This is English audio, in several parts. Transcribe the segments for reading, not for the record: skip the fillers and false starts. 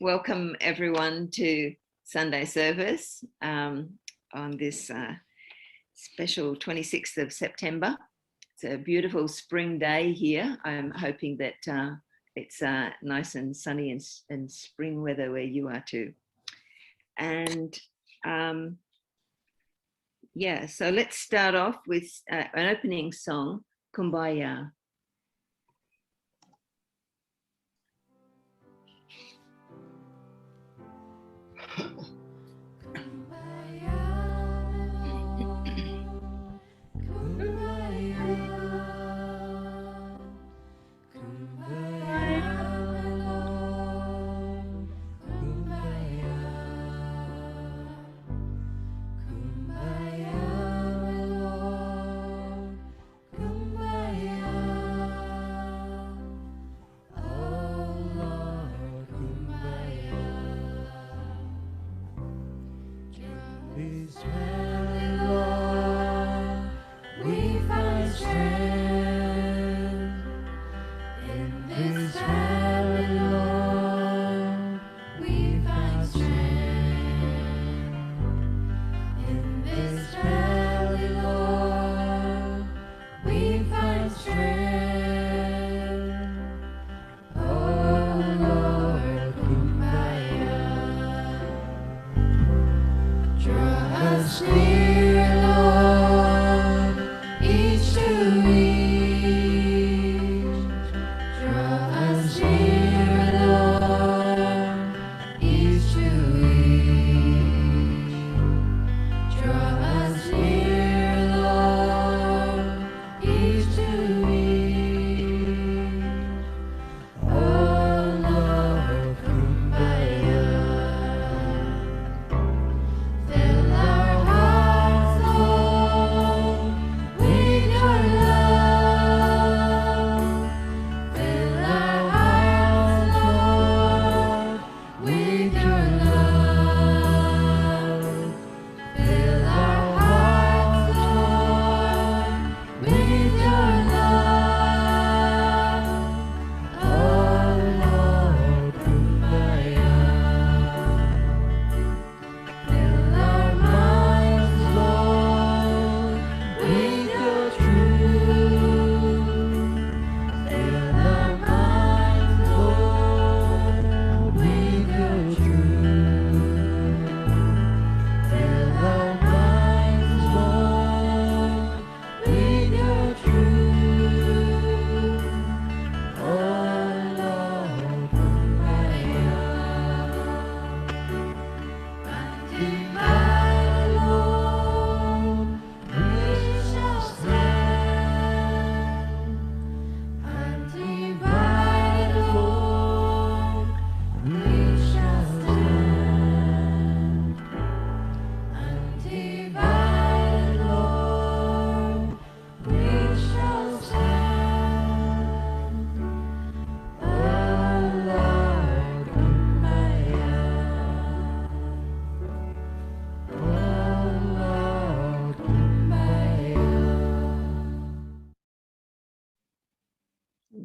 Welcome everyone to Sunday service on this special 26th of September. It's a beautiful spring day here. I'm hoping that it's nice and sunny and spring weather where you are too. And yeah, so let's start off with an opening song, Kumbaya.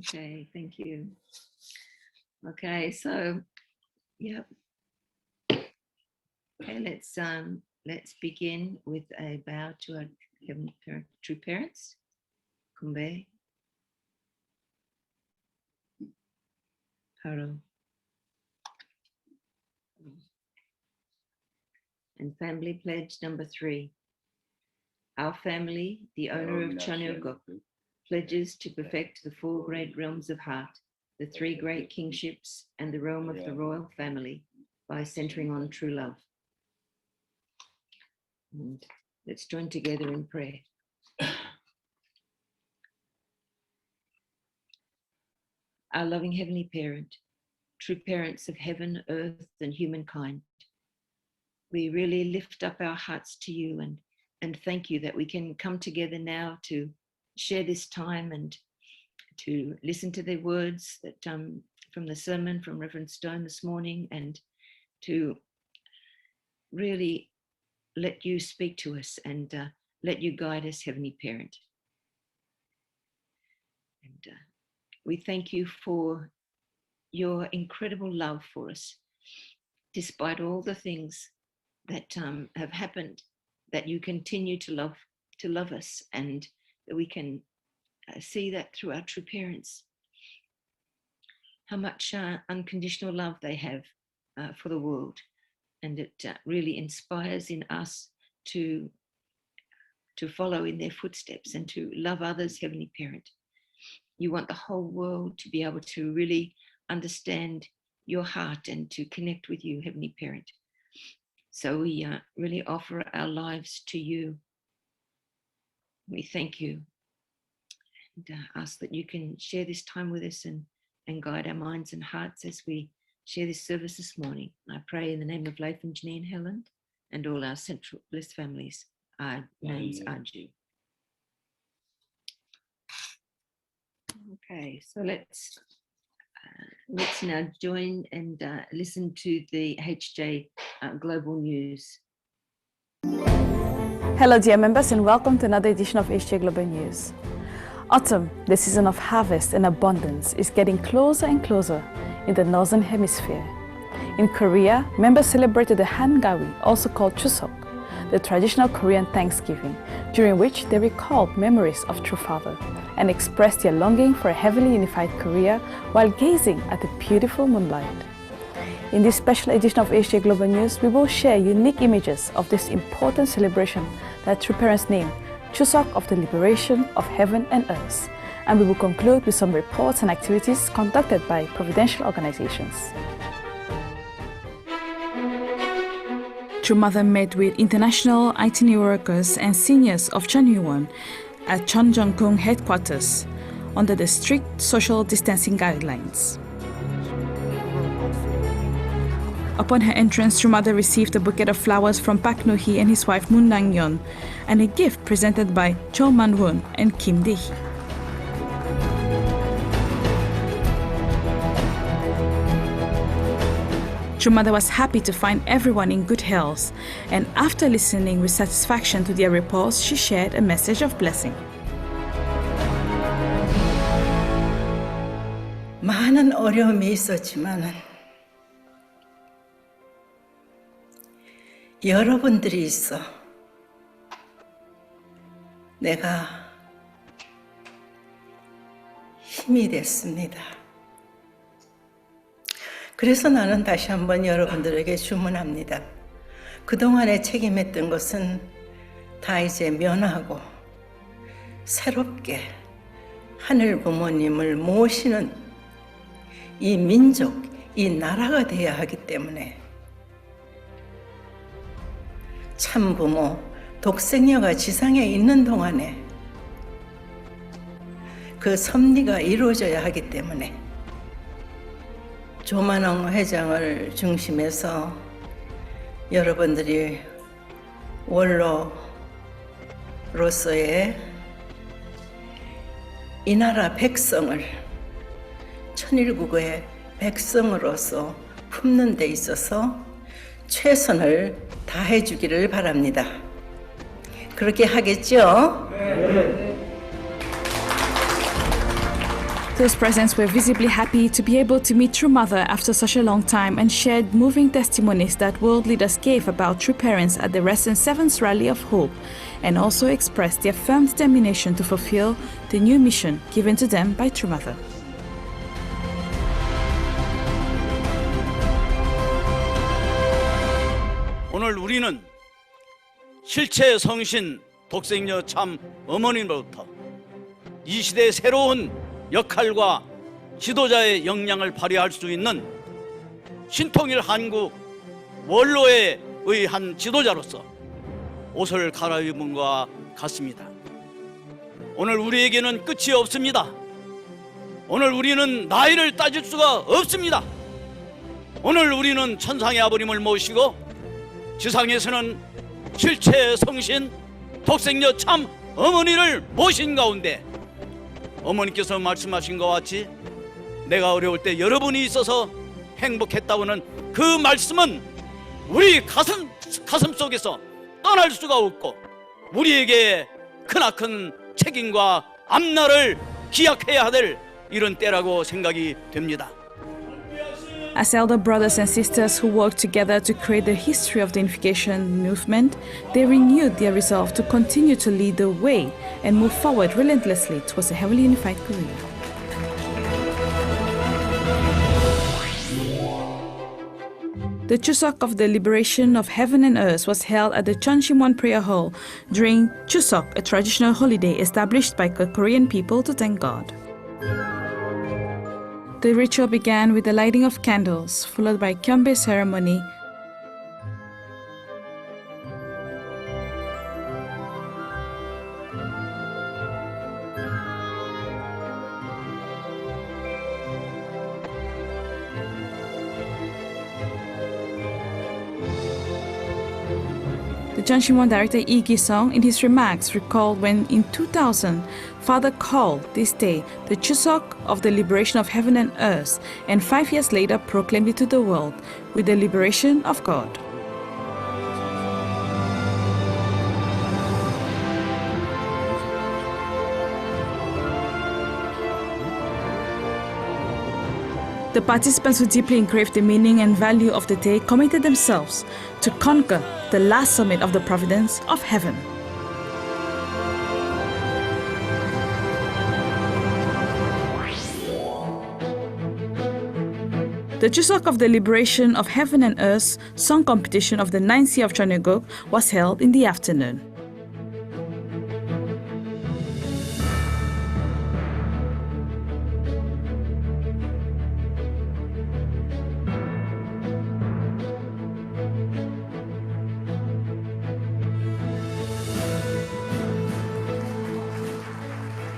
Okay, thank you. Okay, so yeah. Okay, let's begin with a bow to our heavenly parent, true parents. Kumbe, Paro, and family pledge number 3. Our family, the owner of Chanurgok, pledges to perfect the 4 great realms of heart, the 3 great kingships, and the realm of the royal family by centering on true love. And let's join together in prayer. Our loving heavenly parent, true parents of heaven, earth, and humankind, we really lift up our hearts to you and thank you that we can come together now to share this time and to listen to the words that from the sermon from Reverend Stone this morning, and to really let you speak to us and let you guide us, Heavenly Parent. And we thank you for your incredible love for us, despite all the things that have happened, that you continue to love us, and that we can see that through our true parents, how much unconditional love they have for the world. And it really inspires in us to follow in their footsteps and to love others, Heavenly Parent. You want the whole world to be able to really understand your heart and to connect with you, Heavenly Parent. So we really offer our lives to you. We thank you and ask that you can share this time with us and guide our minds and hearts as we share this service this morning. I pray in the name of Leif and Janine Helland and all our Central Bliss families. Our names are due. Okay, so let's now join and listen to the HJ Global News. Hello dear members, and welcome to another edition of HJ Global News. Autumn, the season of harvest and abundance, is getting closer and closer in the Northern Hemisphere. In Korea, members celebrated the Hangawi, also called Chuseok, the traditional Korean Thanksgiving, during which they recalled memories of True Father and expressed their longing for a heavenly unified Korea while gazing at the beautiful moonlight. In this special edition of HJ Global News, we will share unique images of this important celebration that True Parents name Chuseok of the Liberation of Heaven and Earth, and we will conclude with some reports and activities conducted by providential organizations. True Mother met with international itinerary workers and seniors of Chunhyewon at Cheonjeonggung headquarters under the strict social distancing guidelines. Upon her entrance, True Mother received a bouquet of flowers from Park No-hee and his wife Moon Nang-yeon, and a gift presented by Cho Man-won and Kim Dae-hee. True Mother was happy to find everyone in good health, and after listening with satisfaction to their reports, she shared a message of blessing. 많은 어려움이 있었지만은 여러분들이 있어 내가 힘이 됐습니다. 그래서 나는 다시 한번 여러분들에게 주문합니다. 그동안에 책임했던 것은 다 이제 면하고 새롭게 하늘 부모님을 모시는 이 민족, 이 나라가 되어야 하기 때문에 참부모, 독생녀가 지상에 있는 동안에 그 섭리가 이루어져야 하기 때문에 조만홍 회장을 중심해서 여러분들이 원로로서의 이 나라 백성을 천일국의 백성으로서 품는 데 있어서 최선을 다해 주기를 바랍니다. 그렇게 하겠죠? 네. Those presents were visibly happy to be able to meet True Mother after such a long time and shared moving testimonies that world leaders gave about True Parents at the recent 7th Rally of Hope, and also expressed their firm determination to fulfill the new mission given to them by True Mother. 오늘 우리는 실체 성신 독생녀 참 어머니로부터 이 시대의 새로운 역할과 지도자의 역량을 발휘할 수 있는 신통일 한국 원로에 의한 지도자로서 옷을 갈아입은 것과 같습니다. 오늘 우리에게는 끝이 없습니다. 오늘 우리는 나이를 따질 수가 없습니다. 오늘 우리는 천상의 아버님을 모시고 지상에서는 실체 성신 독생녀 참 어머니를 모신 가운데 어머니께서 말씀하신 것 같이 내가 어려울 때 여러분이 있어서 행복했다고는 그 말씀은 우리 가슴 속에서 떠날 수가 없고 우리에게 크나큰 책임과 앞날을 기약해야 될 이런 때라고 생각이 됩니다. As elder brothers and sisters who worked together to create the history of the unification movement, they renewed their resolve to continue to lead the way and move forward relentlessly towards a heavenly unified Korea. The Chuseok of the Liberation of Heaven and Earth was held at the Chonsimwon Prayer Hall during Chuseok, a traditional holiday established by the Korean people to thank God. The ritual began with the lighting of candles, followed by Kyeonbae ceremony. The Chonsimwon director Lee Gi-sung, in his remarks, recalled when in 2000, Father called this day the Chuseok of the Liberation of Heaven and Earth, and 5 years later proclaimed it to the world with the liberation of God. The participants who deeply engraved the meaning and value of the day committed themselves to conquer the last summit of the providence of heaven. The Chuseok of the Liberation of Heaven and Earth song competition of the 9th year of Cheongguk was held in the afternoon.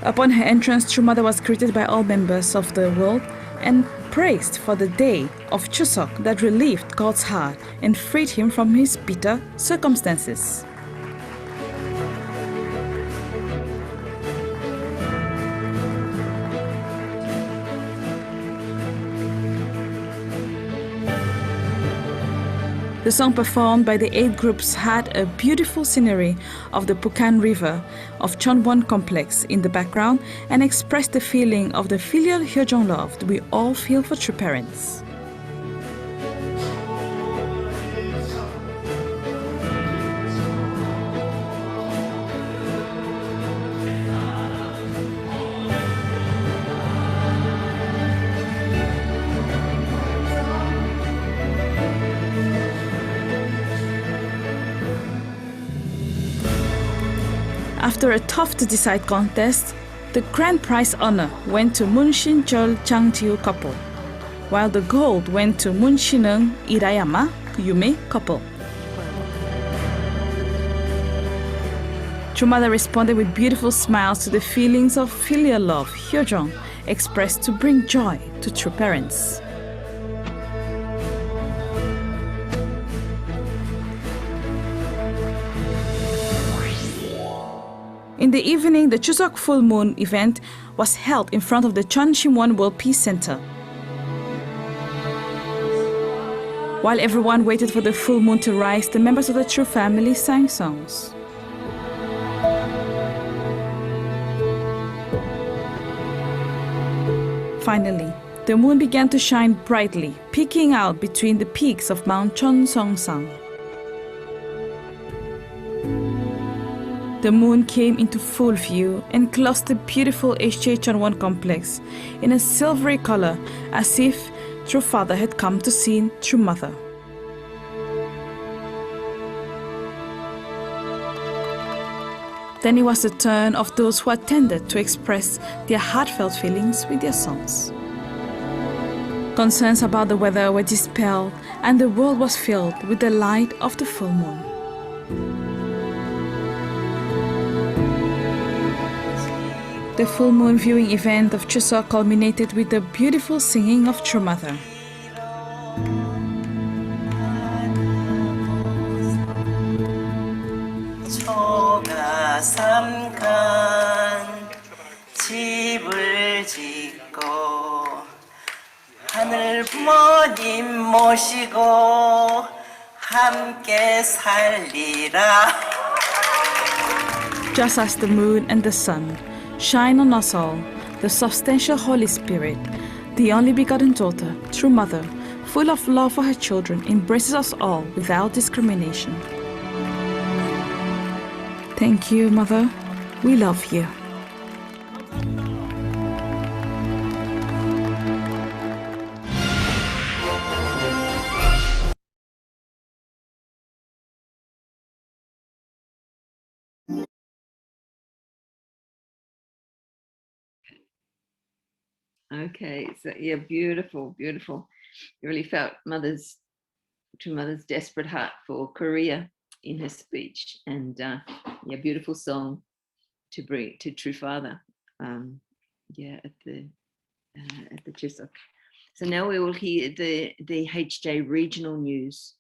Upon her entrance, True Mother was greeted by all members of the world and praised for the day of Chuseok that relieved God's heart and freed him from his bitter circumstances. The song performed by the 8 groups had a beautiful scenery of the Pukan River of Chonwon complex in the background and expressed the feeling of the filial Hyojong love that we all feel for true parents. After a tough-to-decide contest, the grand prize honor went to Moon Shin-cheol Chang Ji-woo couple, while the gold went to Moon Shin-eung Irayama Yume couple. True Mother responded with beautiful smiles to the feelings of filial love Hyojong expressed to bring joy to true parents. In the evening, the Chuseok full moon event was held in front of the Chonsimwon World Peace Center. While everyone waited for the full moon to rise, the members of the True family sang songs. Finally, the moon began to shine brightly, peeking out between the peaks of Mount Cheonseong-sang. The moon came into full view and closed the beautiful HJ Chonwon complex in a silvery color, as if True Father had come to see True Mother. Then it was the turn of those who attended to express their heartfelt feelings with their songs. Concerns about the weather were dispelled, and the world was filled with the light of the full moon. The full moon viewing event of Chuseok culminated with the beautiful singing of True Mother. 집을 짓고 하늘 부모님 모시고 함께 살리라. Just as the moon and the sun shine on us all, the substantial Holy Spirit, the only begotten daughter, True Mother, full of love for her children, embraces us all without discrimination. Thank you, Mother. We love you. Okay, so yeah, beautiful, beautiful. You really felt mother's desperate heart for Korea in her speech, and yeah, beautiful song to bring to True Father. Yeah, at the Chisok. So now we will hear the HJ regional news.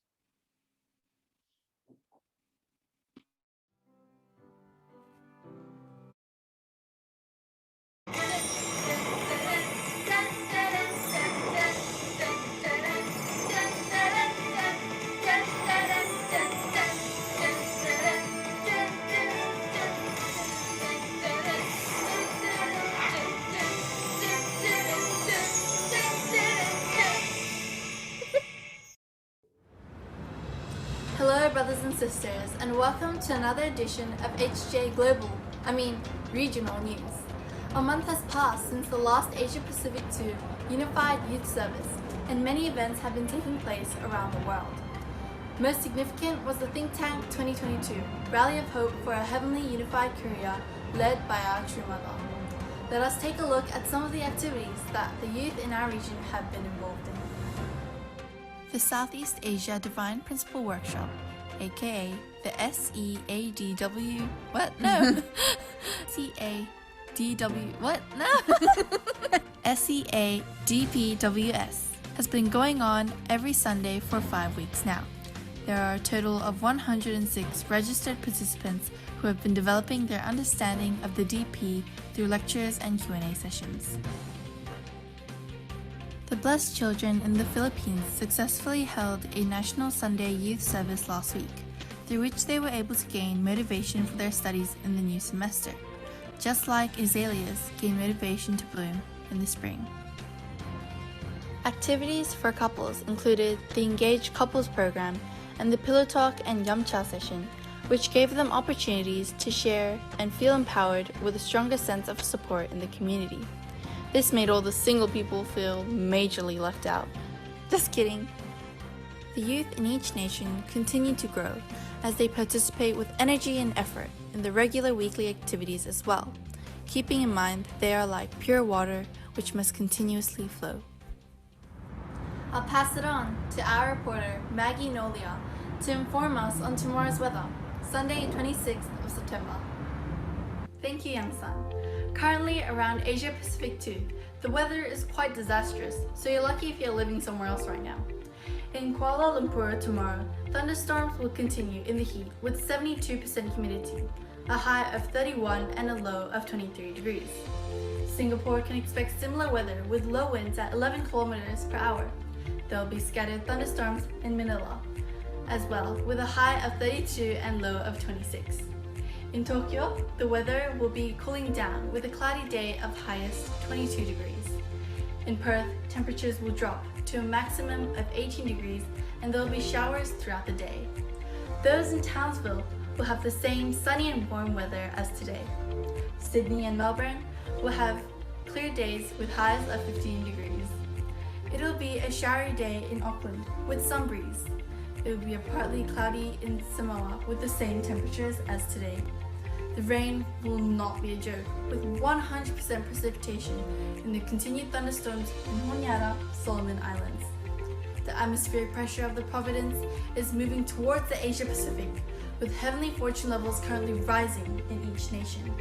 Hello brothers and sisters, and welcome to another edition of HJ Regional News. A month has passed since the last Asia Pacific II Unified Youth Service, and many events have been taking place around the world. Most significant was the Think Tank 2022 Rally of Hope for a Heavenly Unified Korea, led by our True Mother. Let us take a look at some of the activities that the youth in our region have been involved in. The Southeast Asia Divine Principle Workshop, aka the SEADW, SEADPWS, has been going on every Sunday for 5 weeks now. There are a total of 106 registered participants who have been developing their understanding of the DP through lectures and Q&A sessions. The Blessed Children in the Philippines successfully held a National Sunday Youth Service last week, through which they were able to gain motivation for their studies in the new semester, just like azaleas gain motivation to bloom in the spring. Activities for couples included the Engaged Couples program and the Pillow Talk and Yum Cha session, which gave them opportunities to share and feel empowered with a stronger sense of support in the community. This made all the single people feel majorly left out. Just kidding. The youth in each nation continue to grow as they participate with energy and effort in the regular weekly activities as well, keeping in mind they are like pure water which must continuously flow. I'll pass it on to our reporter Maggie Nolia to inform us on tomorrow's weather, Sunday 26th of September. Thank you, Yang-san. Currently around Asia Pacific too, the weather is quite disastrous, so you're lucky if you're living somewhere else right now. In Kuala Lumpur tomorrow, thunderstorms will continue in the heat with 72% humidity, a high of 31 and a low of 23 degrees. Singapore can expect similar weather with low winds at 11 kilometers per hour. There will be scattered thunderstorms in Manila as well, with a high of 32 and low of 26. In Tokyo, the weather will be cooling down with a cloudy day of highest 22 degrees. In Perth, temperatures will drop to a maximum of 18 degrees and there will be showers throughout the day. Those in Townsville will have the same sunny and warm weather as today. Sydney and Melbourne will have clear days with highs of 15 degrees. It will be a showery day in Auckland with some breeze. It will be a partly cloudy in Samoa with the same temperatures as today. The rain will not be a joke, with 100% precipitation in the continued thunderstorms in Honiara, Solomon Islands. The atmospheric pressure of the Providence is moving towards the Asia Pacific, with heavenly fortune levels currently rising in each nation.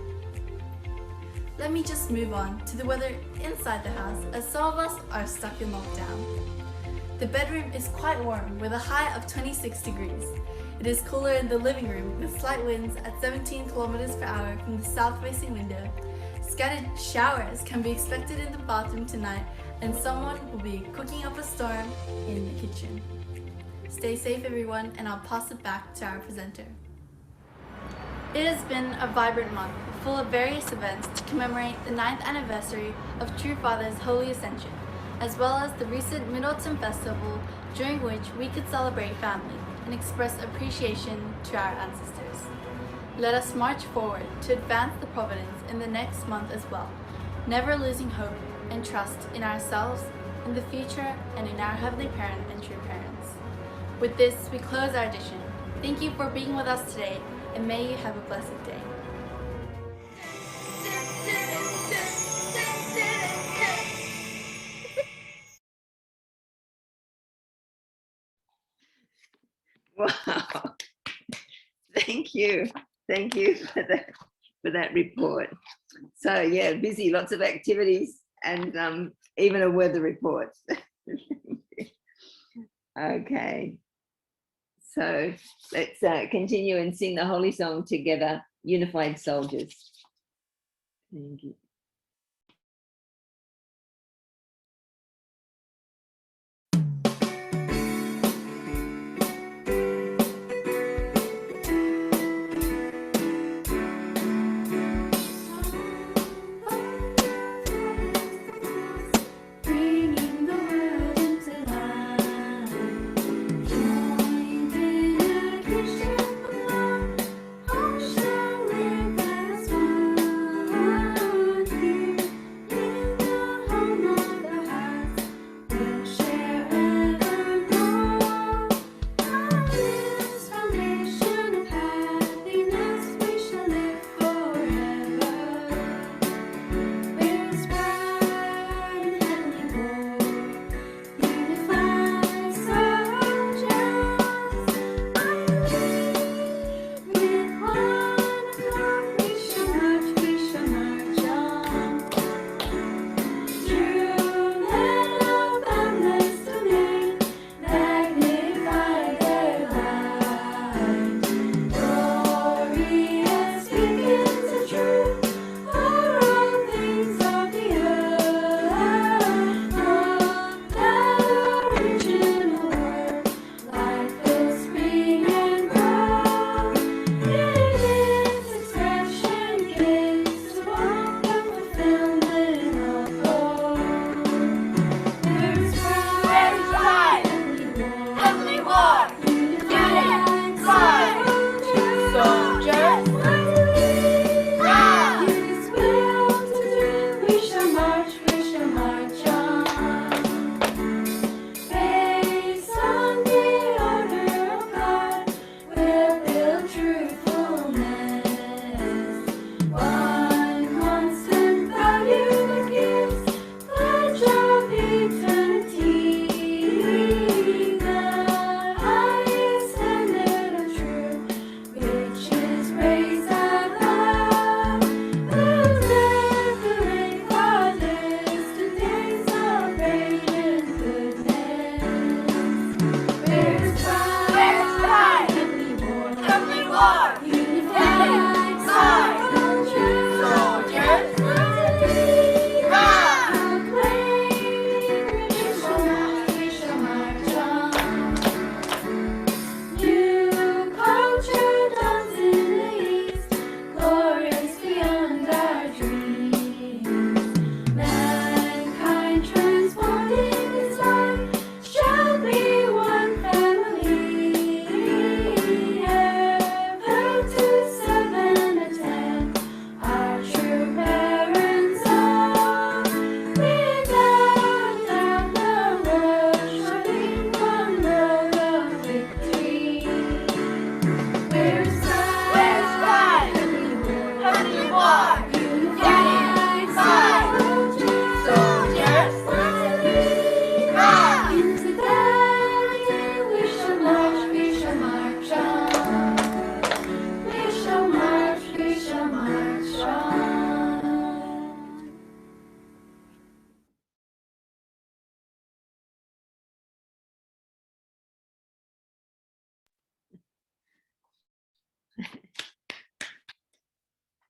Let me just move on to the weather inside the house, as some of us are stuck in lockdown. The bedroom is quite warm with a high of 26 degrees. It is cooler in the living room with slight winds at 17 kilometers per hour from the south-facing window. Scattered showers can be expected in the bathroom tonight, and someone will be cooking up a storm in the kitchen. Stay safe everyone, and I'll pass it back to our presenter. It has been a vibrant month, full of various events to commemorate the 9th anniversary of True Father's Holy Ascension, as well as the recent Mid-Autumn Festival, during which we could celebrate family and express appreciation to our ancestors. Let us march forward to advance the providence in the next month as well, never losing hope and trust in ourselves, in the future, and in our Heavenly Parent and true parents. With this, we close our edition. Thank you for being with us today, and may you have a blessed day. Wow. Thank you for that report. So yeah, busy, lots of activities, and even a weather report. Okay, so let's continue and sing the holy song together, Unified Soldiers. Thank you. Bringing the world into life, joined in a Christian love, all shall live as one. Here in the home of the hearts, we'll share evermore. On this foundation of happiness, we shall live forever. Where's pride and heavenly war, unified soldiers, I lead with one accord. We shall march on. True men of boundless domain, magnify their light. Glorious beacons of truth are all things of the earth. From that original word, life will spring and grow. In its expression, gifts to all the fulfillment of all. There's pride, heavenly war, unified soldiers, His will to do. We shall march on. Based on the order of God, we'll build truthfulness. One constant value that gives pledge of eternity. The highest standard of truth, which is praised above. We'll decorate our distant days of radiant goodness. Where's pride, heavenly war, unified soldiers, proclaim, we shall march on. New culture dawns in the east, glorious beyond our dreams. Mankind transformed in His light shall be one family. Ever to serve and attend our true parents all. Without doubt the world shall be one road of victory. Where's pride, heavenly war, unified soldiers, into that day we shall march on. We shall march on.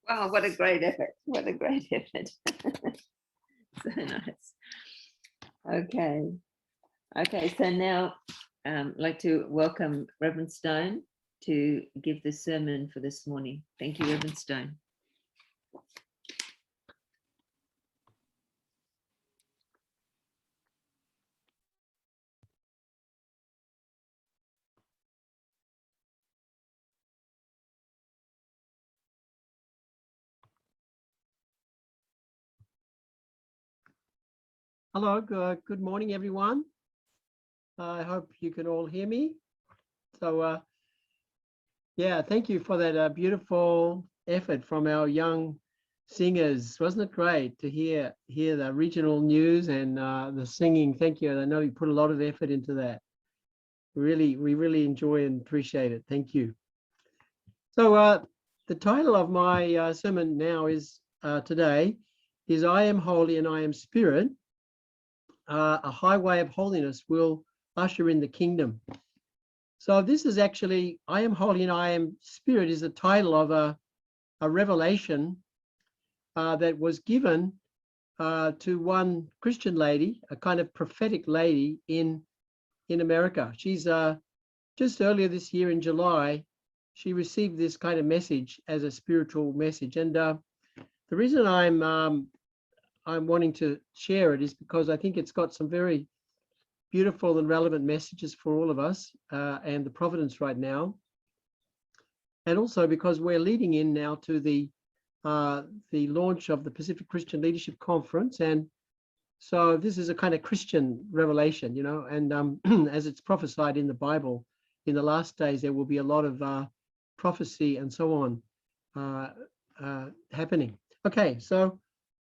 Wow, what a great effort. What a great effort. So nice. Okay. Okay, so now I'd like to welcome Reverend Stone to give the sermon for this morning. Thank you, Reverend Stone. Hello, good morning, everyone. I hope you can all hear me. So, yeah, thank you for that beautiful effort from our young singers. Wasn't it great to hear the regional news and the singing? Thank you. I know you put a lot of effort into that. We really enjoy and appreciate it. Thank you. So, the title of my sermon now is today is "I Am Holy and I Am Spirit." A highway of holiness will usher in the kingdom. So this is actually, I Am Holy and I Am Spirit is the title of a revelation that was given to one Christian lady, a kind of prophetic lady in America. She's just earlier this year in July, she received this kind of message as a spiritual message. And the reason I'm wanting to share it is because I think it's got some very beautiful and relevant messages for all of us and the providence right now. And also because we're leading in now to the launch of the Pacific Christian Leadership Conference. And so this is a kind of Christian revelation, you know, and as it's prophesied in the Bible, in the last days, there will be a lot of prophecy and so on happening. Okay, so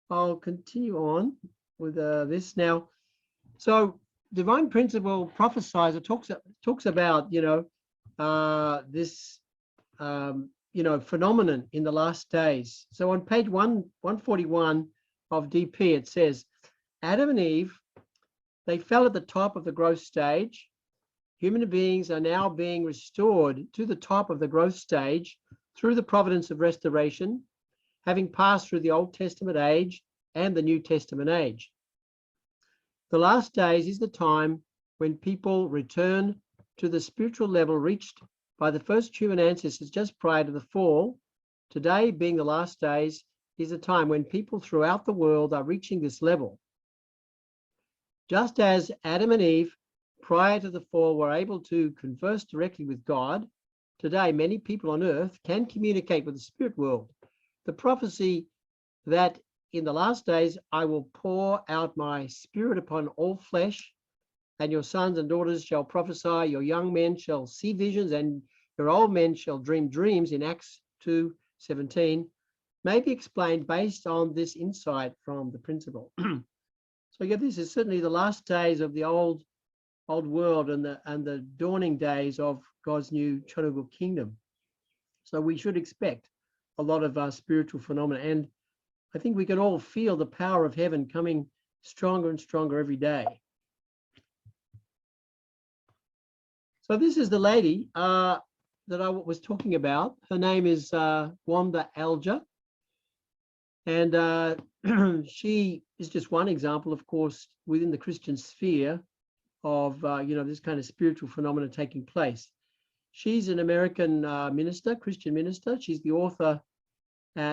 I'll continue on with this now. So divine principle prophesies or talks about, you know, this, you know, phenomenon in the last days. So on page 141 of DP, it says, Adam and Eve, they fell at the top of the growth stage. Human beings are now being restored to the top of the growth stage through the providence of restoration, having passed through the Old Testament age and the New Testament age. The last days is the time when people return to the spiritual level reached by the first human ancestors just prior to the fall. Today, being the last days, is a time when people throughout the world are reaching this level. Just as Adam and Eve, prior to the fall, were able to converse directly with God, today many people on earth can communicate with the spirit world. The prophecy that in the last days I will pour out my spirit upon all flesh, and your sons and daughters shall prophesy, your young men shall see visions, and your old men shall dream dreams, in Acts 2:17, may be explained based on this insight from the principle. So yeah, this is certainly the last days of the old world and the dawning days of God's new Chonogu kingdom. So we should expect a lot of spiritual phenomena, and I think we can all feel the power of heaven coming stronger and stronger every day. So this is the lady that I was talking about. Her name is Wanda Alger. And she is just one example, of course, within the Christian sphere of, you know, this kind of spiritual phenomena taking place. She's an American minister, Christian minister. She's the author.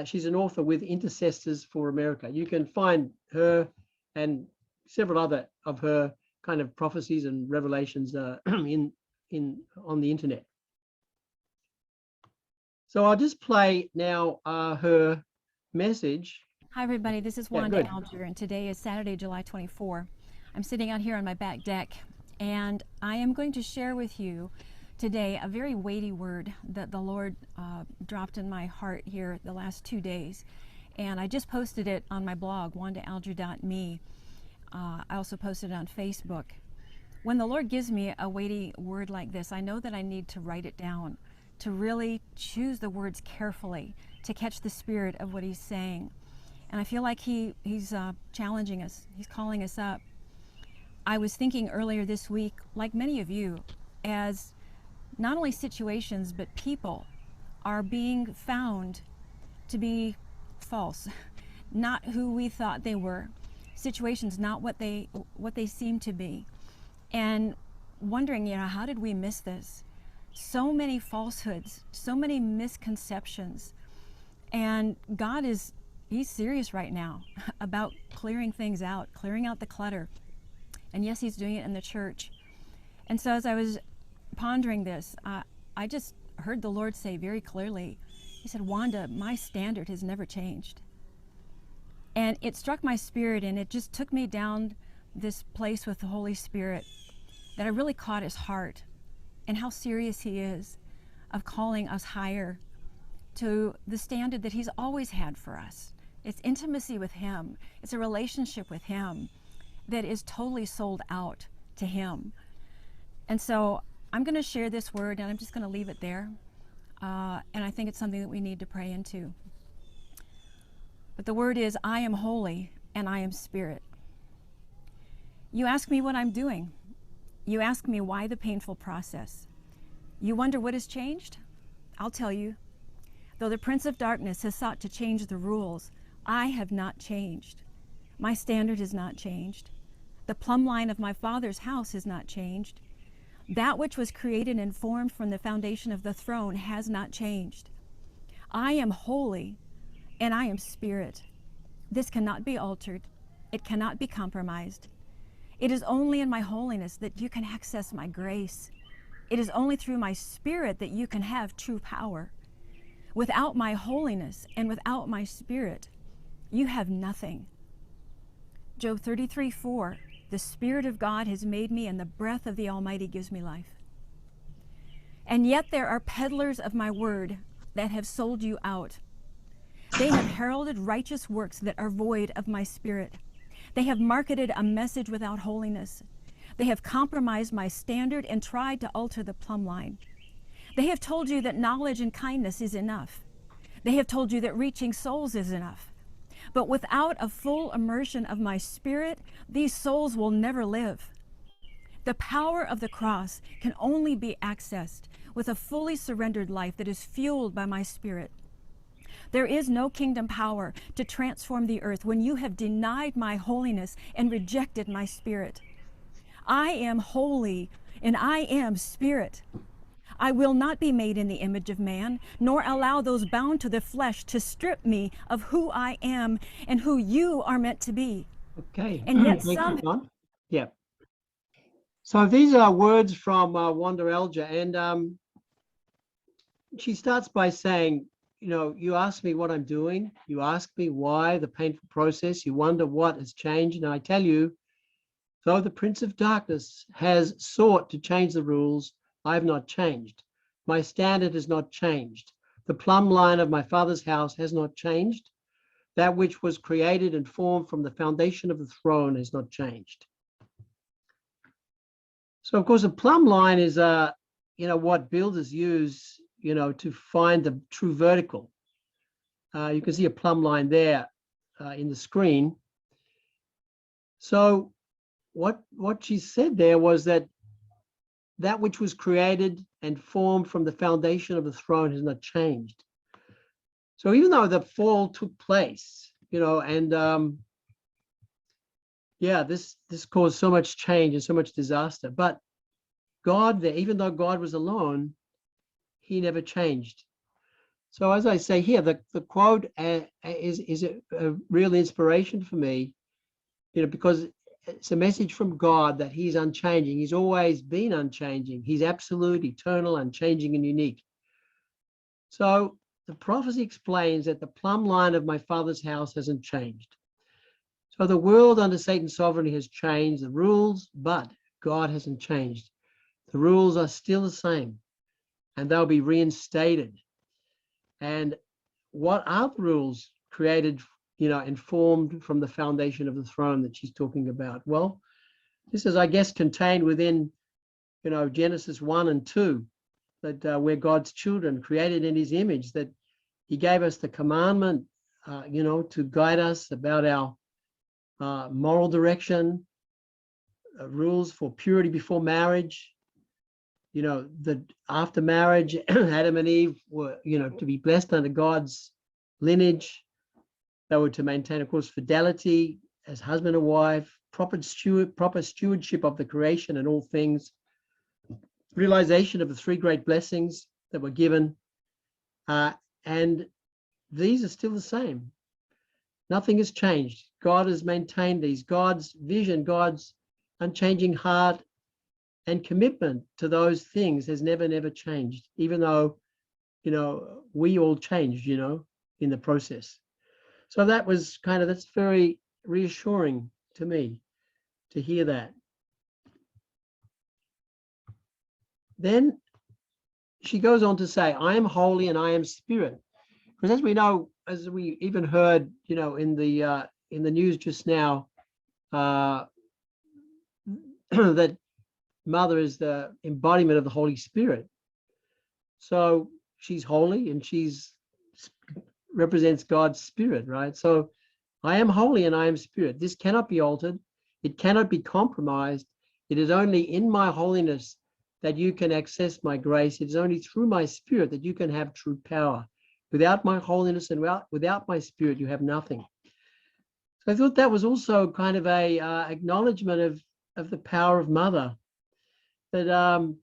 She's an author with Intercessors for America. You can find her and several other of her kind of prophecies and revelations on the internet. So I'll just play now her message. Hi everybody, this is Yeah, Wanda good. Alger, and today is Saturday, July 24. I'm sitting out here on my back deck, and I am going to share with you today a very weighty word that the Lord dropped in my heart here the last 2 days. And I just posted it on my blog, wandaalger.me. I also posted it on Facebook. When the Lord gives me a weighty word like this, I know that I need to write it down, to really choose the words carefully, to catch the spirit of what He's saying. And I feel like He's challenging us. He's calling us up. I was thinking earlier this week, like many of you, as not only situations, but people are being found to be false, not who we thought they were. Situations not what they seem to be. And wondering, you know, how did we miss this? So many falsehoods, so many misconceptions. And God He's serious right now about clearing things out, clearing out the clutter. And yes, He's doing it in the church. And so as I was pondering this, I just heard the Lord say very clearly, He said, Wanda, my standard has never changed. And it struck my spirit, and it just took me down this place with the Holy Spirit that I really caught his heart and how serious he is of calling us higher to the standard that he's always had for us. It's intimacy with him. It's a relationship with him that is totally sold out to him. And so I'm going to share this word, and I'm just going to leave it there. And I think it's something that we need to pray into. But the word is, I am holy and I am spirit. You ask me what I'm doing. You ask me why the painful process. You wonder what has changed? I'll tell you. Though the Prince of Darkness has sought to change the rules, I have not changed. My standard has not changed. The plumb line of my Father's house has not changed. That which was created and formed from the foundation of the throne has not changed. I am holy and I am spirit. This cannot be altered. It cannot be compromised. It is only in my holiness that you can access my grace. It is only through my spirit that you can have true power. Without my holiness and without my spirit, you have nothing. Job 33:4, the Spirit of God has made me, and the breath of the Almighty gives me life. And yet there are peddlers of my word that have sold you out. They have heralded righteous works that are void of my spirit. They have marketed a message without holiness. They have compromised my standard and tried to alter the plumb line. They have told you that knowledge and kindness is enough. They have told you that reaching souls is enough. But without a full immersion of my spirit, these souls will never live. The power of the cross can only be accessed with a fully surrendered life that is fueled by my spirit. There is no kingdom power to transform the earth when you have denied my holiness and rejected my spirit. I am holy and I am spirit. I will not be made in the image of man, nor allow those bound to the flesh to strip me of who I am and who you are meant to be. Okay. And yet Thank some you, John. Yeah. So these are words from Wanda Elger, and she starts by saying, you know, you ask me what I'm doing, you ask me why the painful process, you wonder what has changed, and I tell you, though the Prince of Darkness has sought to change the rules, I have not changed. My standard has not changed. The plumb line of my Father's house has not changed. That which was created and formed from the foundation of the throne has not changed. So, of course, a plumb line is, what builders use, to find the true vertical. You can see a plumb line there in the screen. So what she said there was that which was created and formed from the foundation of the throne has not changed. So even though the fall took place, and this caused so much change and so much disaster, but God, even though God was alone, he never changed. So as I say here, the quote is a real inspiration for me, because it's a message from God that he's unchanging. He's always been unchanging. He's absolute, eternal, unchanging, and unique. So the prophecy explains that the plumb line of my Father's house hasn't changed. So the world under Satan's sovereignty has changed the rules, but God hasn't changed. The rules are still the same, and they'll be reinstated. And what are the rules created, and formed from the foundation of the throne that she's talking about? Well, this is, I guess, contained within, Genesis 1 and 2, that we're God's children, created in his image, that he gave us the commandment, to guide us about our moral direction, rules for purity before marriage. That after marriage, Adam and Eve were, to be blessed under God's lineage. They were to maintain, of course, fidelity as husband and wife, proper stewardship of the creation and all things, realization of the three great blessings that were given. And these are still the same. Nothing has changed. God has maintained these. God's vision, God's unchanging heart and commitment to those things has never changed, even though, we all changed, in the process. So that was that's very reassuring to me, to hear that. Then she goes on to say, I am holy and I am spirit. Because as we know, as we even heard, you know, in the news just now, that Mother is the embodiment of the Holy Spirit. So she's holy and she's represents God's spirit, right? So I am holy and I am spirit. This cannot be altered. It cannot be compromised. It is only in my holiness that you can access my grace. It is only through my spirit that you can have true power. Without my holiness and without my spirit, you have nothing. So I thought that was also kind of a acknowledgement of the power of Mother. That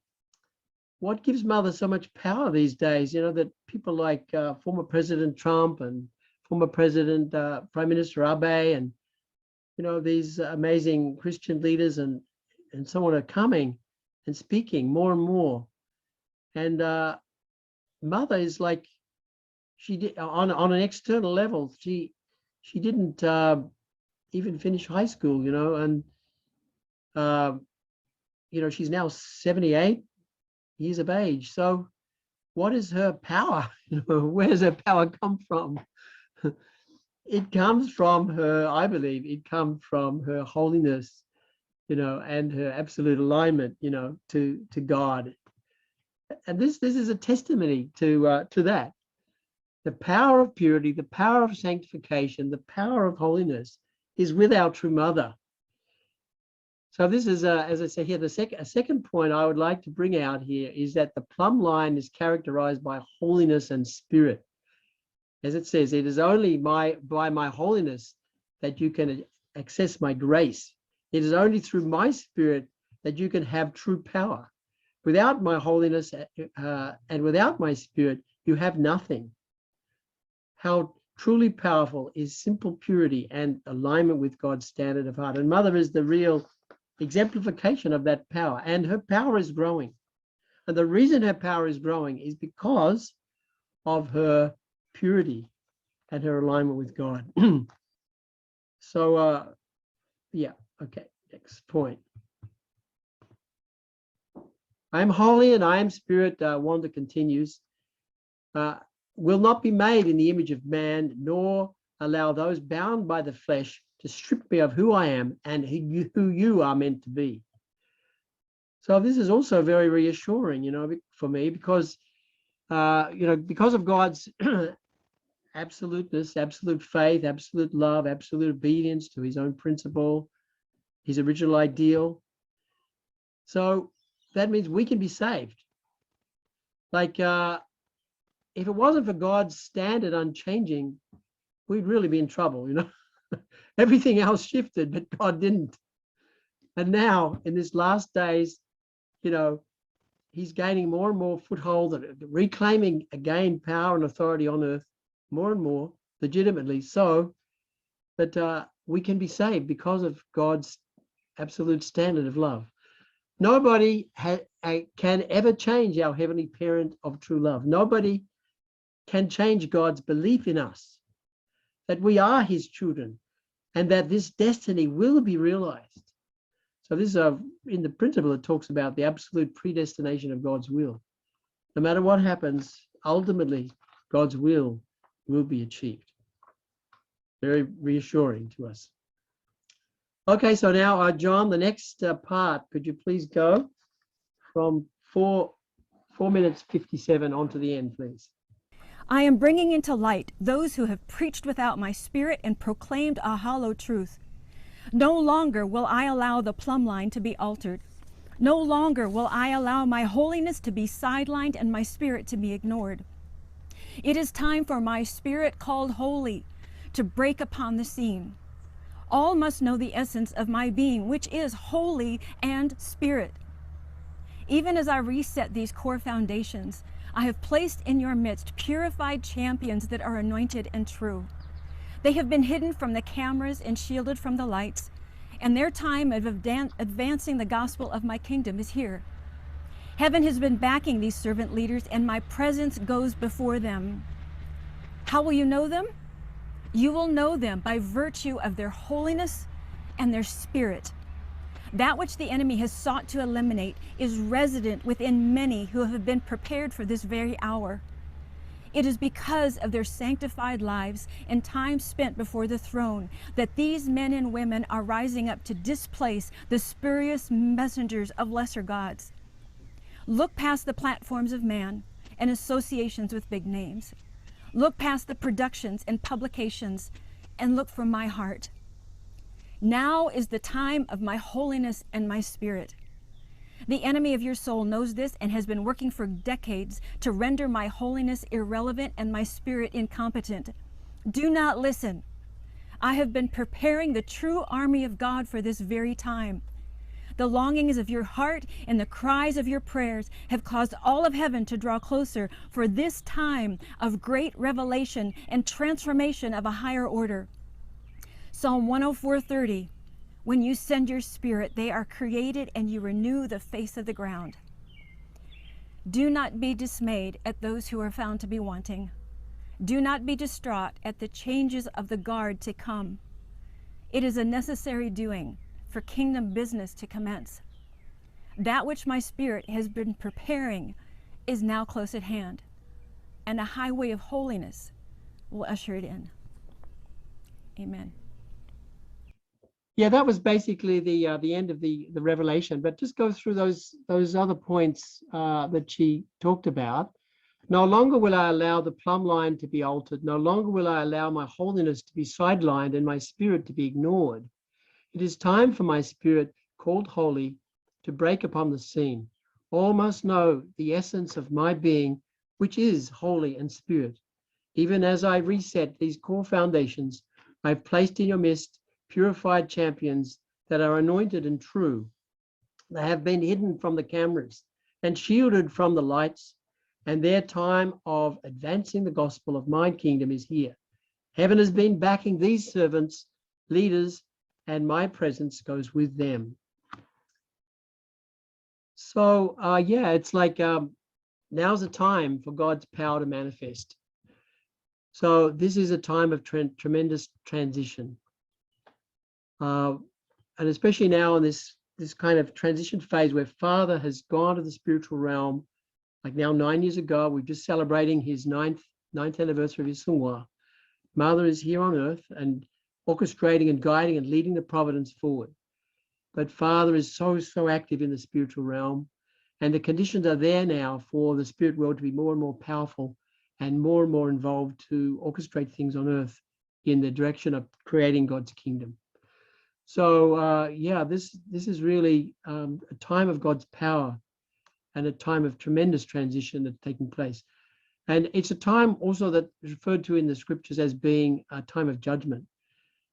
what gives Mother so much power these days? You know, that people like former President Trump and former President Prime Minister Abe and, you know, these amazing Christian leaders and so on are coming and speaking more and more. And Mother is like, she did on an external level, she didn't even finish high school, you know, and you know, she's now 78 years of age. So what is her power? You know, where does her power come from? It comes from her, I believe, it comes from her holiness, you know, and her absolute alignment, you know, to God. And this is a testimony to that. The power of purity, the power of sanctification, the power of holiness is with our true Mother. So this is, as I say here, a second point I would like to bring out here is that the plumb line is characterized by holiness and spirit. As it says, it is only by my holiness that you can access my grace. It is only through my spirit that you can have true power. Without my holiness and without my spirit, you have nothing. How truly powerful is simple purity and alignment with God's standard of heart. And Mother is the real exemplification of that power, and her power is growing. And the reason her power is growing is because of her purity and her alignment with God. So, yeah, okay, next point. I am holy and I am spirit, Wanda continues, will not be made in the image of man, nor allow those bound by the flesh to strip me of who I am and who you are meant to be. So this is also very reassuring, you know, for me, because, you know, because of God's absoluteness, absolute faith, absolute love, absolute obedience to his own principle, his original ideal. So that means we can be saved. Like, if it wasn't for God's standard unchanging, we'd really be in trouble, you know. Everything else shifted, but God didn't. And now, in this last days, you know, he's gaining more and more foothold, reclaiming again power and authority on earth more and more legitimately, so that we can be saved because of God's absolute standard of love. Nobody can ever change our heavenly parent of true love. Nobody can change God's belief in us, that we are his children, and that this destiny will be realized. So this is in the principle, it talks about the absolute predestination of God's will. No matter what happens, ultimately, God's will be achieved. Very reassuring to us. Okay, so now, John, the next part, could you please go from 4 minutes 57 on to the end, please? I am bringing into light those who have preached without my spirit and proclaimed a hollow truth. No longer will I allow the plumb line to be altered. No longer will I allow my holiness to be sidelined and my spirit to be ignored. It is time for my spirit called holy to break upon the scene. All must know the essence of my being, which is holy and spirit. Even as I reset these core foundations, I have placed in your midst purified champions that are anointed and true. They have been hidden from the cameras and shielded from the lights, and their time of advancing the gospel of my kingdom is here. Heaven has been backing these servant leaders, and my presence goes before them. How will you know them? You will know them by virtue of their holiness and their spirit. That which the enemy has sought to eliminate is resident within many who have been prepared for this very hour. It is because of their sanctified lives and time spent before the throne that these men and women are rising up to displace the spurious messengers of lesser gods. Look past the platforms of man and associations with big names. Look past the productions and publications and look for my heart. Now is the time of my holiness and my spirit. The enemy of your soul knows this and has been working for decades to render my holiness irrelevant and my spirit incompetent. Do not listen. I have been preparing the true army of God for this very time. The longings of your heart and the cries of your prayers have caused all of heaven to draw closer for this time of great revelation and transformation of a higher order. Psalm 104:30. When you send your spirit, they are created and you renew the face of the ground. Do not be dismayed at those who are found to be wanting. Do not be distraught at the changes of the guard to come. It is a necessary doing for kingdom business to commence. That which my spirit has been preparing is now close at hand, and a highway of holiness will usher it in. Amen. Yeah, that was basically the end of the revelation. But just go through those other points that she talked about. No longer will I allow the plumb line to be altered. No longer will I allow my holiness to be sidelined and my spirit to be ignored. It is time for my spirit, called holy, to break upon the scene. All must know the essence of my being, which is holy and spirit. Even as I reset these core foundations, I've placed in your midst purified champions that are anointed and true. They have been hidden from the cameras and shielded from the lights, and their time of advancing the gospel of my kingdom is here. Heaven has been backing these servants, leaders, and my presence goes with them. So, yeah, it's like now's the time for God's power to manifest. So this is a time of tremendous transition. And especially now in this kind of transition phase where Father has gone to the spiritual realm, like now 9 years ago, we're just celebrating his ninth anniversary of his Sungwa. Mother is here on earth and orchestrating and guiding and leading the providence forward. But Father is so active in the spiritual realm, and the conditions are there now for the spirit world to be more and more powerful and more involved to orchestrate things on earth in the direction of creating God's kingdom. So yeah, this is really a time of God's power and a time of tremendous transition that's taking place. And it's a time also that's referred to in the scriptures as being a time of judgment,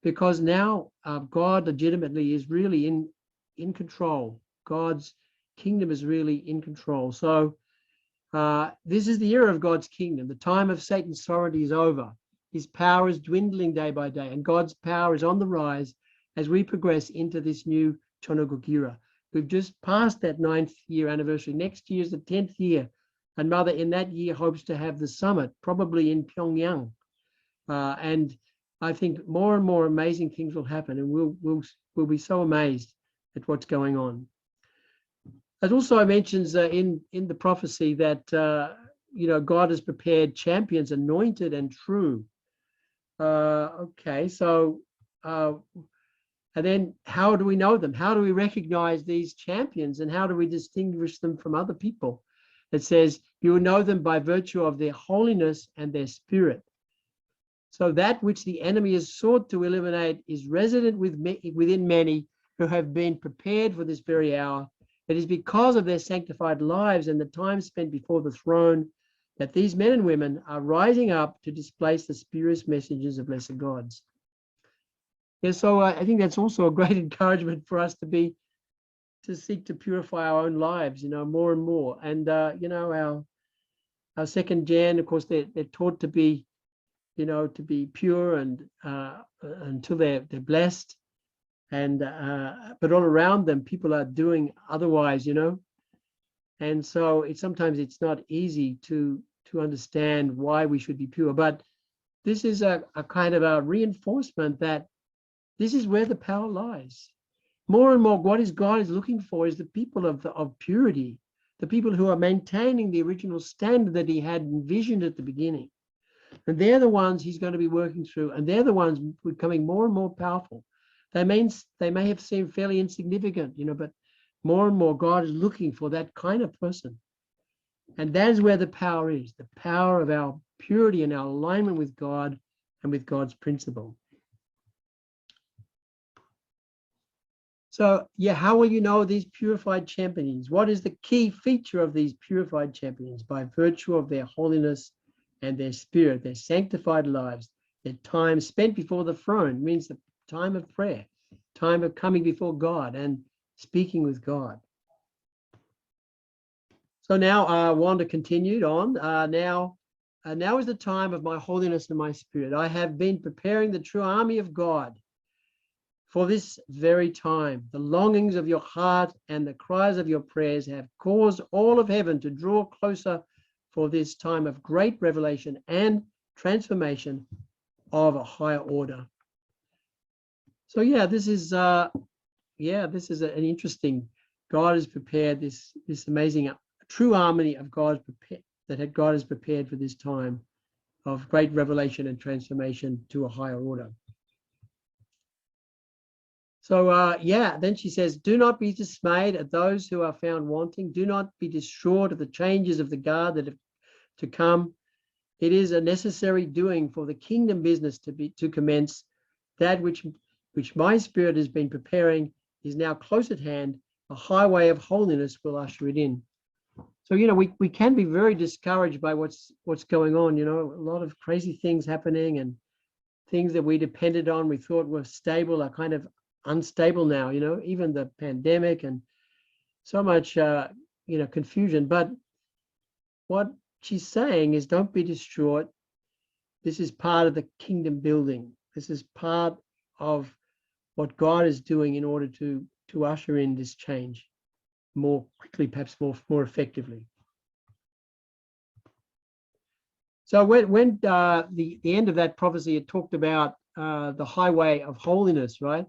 because now God legitimately is really in control. God's kingdom is really in control. So this is the era of God's kingdom. The time of Satan's sovereignty is over. His power is dwindling day by day, and God's power is on the rise as we progress into this new Chonoguk era. We've just passed that 9th year anniversary. Next year is the 10th year. And Mother in that year hopes to have the summit, probably in Pyongyang. And I think more and more amazing things will happen, and we'll be so amazed at what's going on. It also mentions in the prophecy that God has prepared champions, anointed and true. Okay, so and then how do we know them? How do we recognize these champions, and how do we distinguish them from other people? It says you will know them by virtue of their holiness and their spirit. So that which the enemy has sought to eliminate is resident within many who have been prepared for this very hour. It is because of their sanctified lives and the time spent before the throne that these men and women are rising up to displace the spurious messengers of lesser gods. Yeah, so I think that's also a great encouragement for us to seek to purify our own lives, more and more. And our second gen, of course, they're taught to be, to be pure and until they're blessed. And but all around them, people are doing otherwise, And so sometimes it's not easy to understand why we should be pure. But this is a kind of a reinforcement that this is where the power lies. more and more, what God is looking for is the people of purity, the people who are maintaining the original standard that he had envisioned at the beginning. And they're the ones he's going to be working through, and they're the ones becoming more and more powerful. They may have seemed fairly insignificant, but more and more God is looking for that kind of person. And that is where the power is, the power of our purity and our alignment with God and with God's principle. So, yeah, how will you know these purified champions? What is the key feature of these purified champions? By virtue of their holiness and their spirit, their sanctified lives, their time spent before the throne, means the time of prayer, time of coming before God and speaking with God. So now Wanda continued on. Now is the time of my holiness and my spirit. I have been preparing the true army of God for this very time. The longings of your heart and the cries of your prayers have caused all of heaven to draw closer for this time of great revelation and transformation of a higher order. So yeah, this is an interesting. God has prepared this amazing true army of God that God has prepared for this time of great revelation and transformation to a higher order. So then she says, do not be dismayed at those who are found wanting. Do not be distraught at the changes of the guard that have to come. It is a necessary doing for the kingdom business to commence. That which my spirit has been preparing is now close at hand. A highway of holiness will usher it in. So, we can be very discouraged by what's going on, a lot of crazy things happening, and things that we depended on, we thought were stable, are kind of unstable now, even the pandemic and so much, confusion. But what she's saying is, don't be distraught. This is part of the kingdom building. This is part of what God is doing in order to usher in this change more quickly, perhaps more effectively. So when the end of that prophecy, it talked about the highway of holiness, right?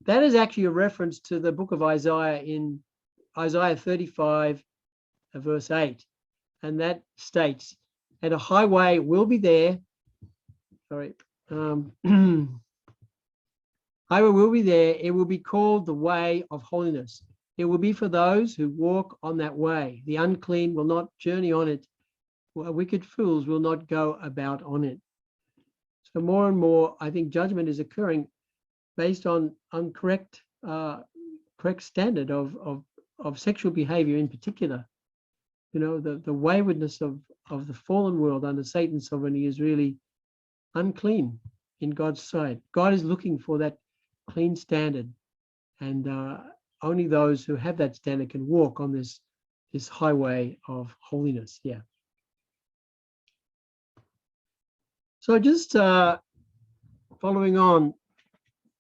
That is actually a reference to the book of Isaiah in Isaiah 35, verse 8. And that states, and a highway will be there. Sorry. Highway will be there. It will be called the way of holiness. It will be for those who walk on that way. The unclean will not journey on it. Wicked fools will not go about on it. So more and more, I think judgment is occurring based on correct standard of sexual behavior in particular. The waywardness of the fallen world under Satan's sovereignty is really unclean in God's sight. God is looking for that clean standard, and only those who have that standard can walk on this highway of holiness. Yeah. So just following on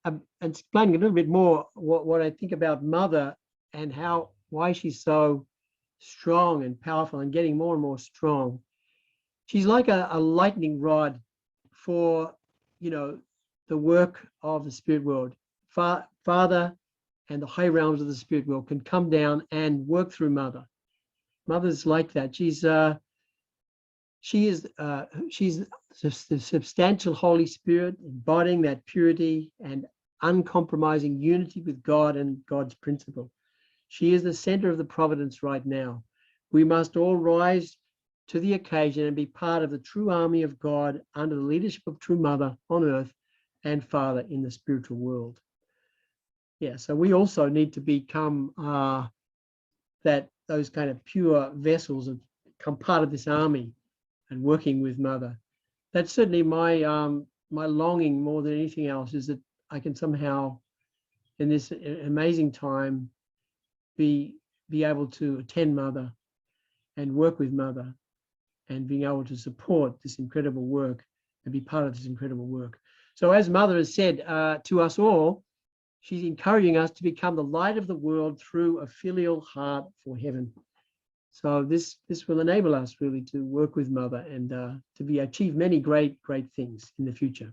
and explaining a little bit more what I think about Mother and why she's so strong and powerful and getting more and more strong. She's like a lightning rod for, the work of the spirit world. Father and the high realms of the spirit world can come down and work through Mother. Mother's like that. She's the substantial Holy Spirit, embodying that purity and uncompromising unity with God and God's principle. She is the center of the providence right now. We must all rise to the occasion and be part of the true army of God under the leadership of true Mother on earth and Father in the spiritual world. Yeah, so we also need to become those kind of pure vessels and become part of this army and working with Mother. That's certainly my longing more than anything else, is that I can somehow, in this amazing time, be able to attend Mother and work with Mother and being able to support this incredible work and be part of this incredible work. So as Mother has said to us all, she's encouraging us to become the light of the world through a filial heart for heaven. So this will enable us really to work with Mother and to achieve many great things in the future.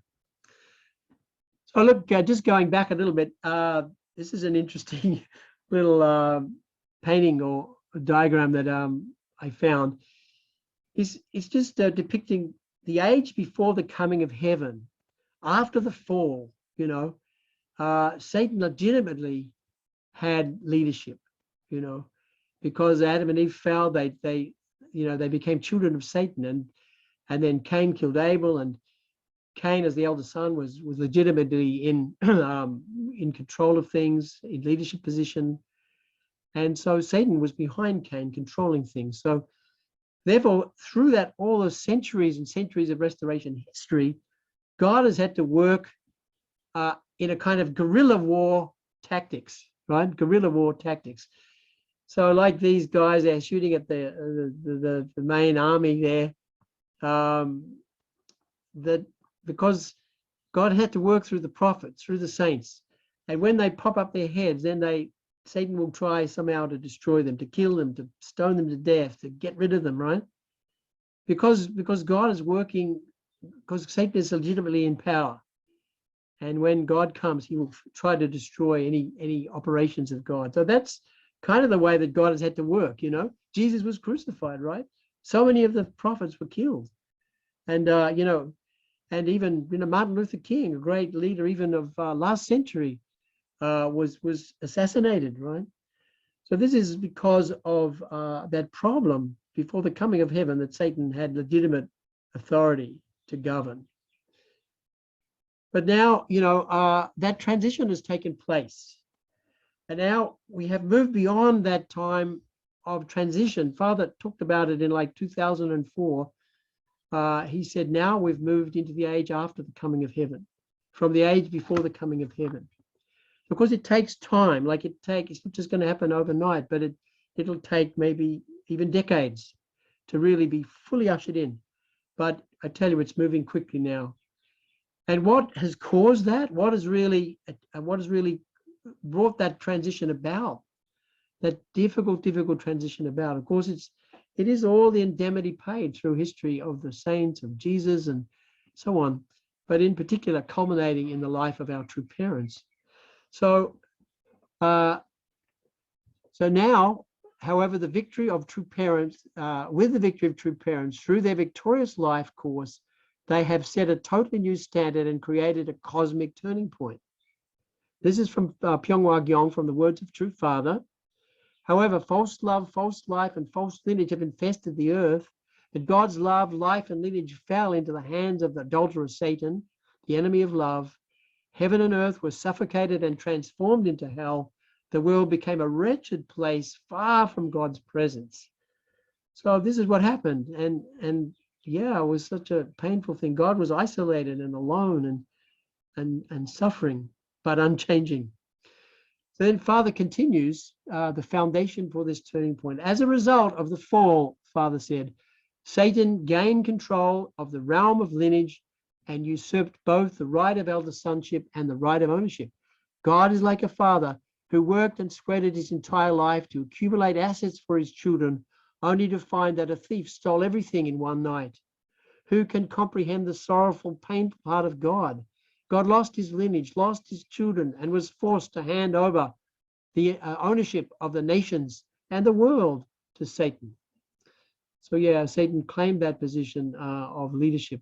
So look, just going back a little bit, this is an interesting little painting or a diagram that I found. It's just depicting the age before the coming of heaven, after the fall. Satan legitimately had leadership, because Adam and Eve fell. They became children of Satan, and then Cain killed Abel, and Cain, as the elder son, was legitimately in in control of things, in leadership position, and so Satan was behind Cain, controlling things. So therefore, through that, all those centuries and centuries of restoration history, God has had to work in a kind of guerrilla war tactics, right? Guerrilla war tactics. So like these guys, they're shooting at the main army there, that because God had to work through the prophets, through the saints. And when they pop up their heads, then Satan will try somehow to destroy them, to kill them, to stone them to death, to get rid of them, right? Because God is working, because Satan is legitimately in power. And when God comes, he will try to destroy any operations of God. So that's kind of the way that God has had to work, Jesus was crucified, right? So many of the prophets were killed. And, and even, Martin Luther King, a great leader even of last century, was assassinated, right? So this is because of that problem before the coming of heaven, that Satan had legitimate authority to govern. But now, that transition has taken place. And now we have moved beyond that time of transition. Father talked about it in like 2004. He said, now we've moved into the age after the coming of heaven, from the age before the coming of heaven. Because it takes time, it's not just going to happen overnight, but it'll take maybe even decades to really be fully ushered in. But I tell you, it's moving quickly now. And what has caused that? What has really brought that transition about? That difficult transition about? Of course, it is all the indemnity paid through history of the saints, of Jesus, and so on. But in particular, culminating in the life of our true parents. So now, however, the victory of true parents, with the victory of true parents, through their victorious life course, they have set a totally new standard and created a cosmic turning point. This is from Pyonghwa Gyong, from the words of True Father. However, false love, false life, and false lineage have infested the earth, that God's love, life, and lineage fell into the hands of the adulterous Satan, the enemy of love. Heaven and earth were suffocated and transformed into hell. The world became a wretched place far from God's presence. So this is what happened. And yeah, it was such a painful thing. God was isolated and alone and suffering, but unchanging. So then Father continues the foundation for this turning point. As a result of the fall, Father said, Satan gained control of the realm of lineage and usurped both the right of elder sonship and the right of ownership. God is like a father who worked and sweated his entire life to accumulate assets for his children, only to find that a thief stole everything in one night. Who can comprehend the sorrowful, painful heart of God? God lost his lineage, lost his children, and was forced to hand over the ownership of the nations and the world to Satan. So yeah, Satan claimed that position of leadership,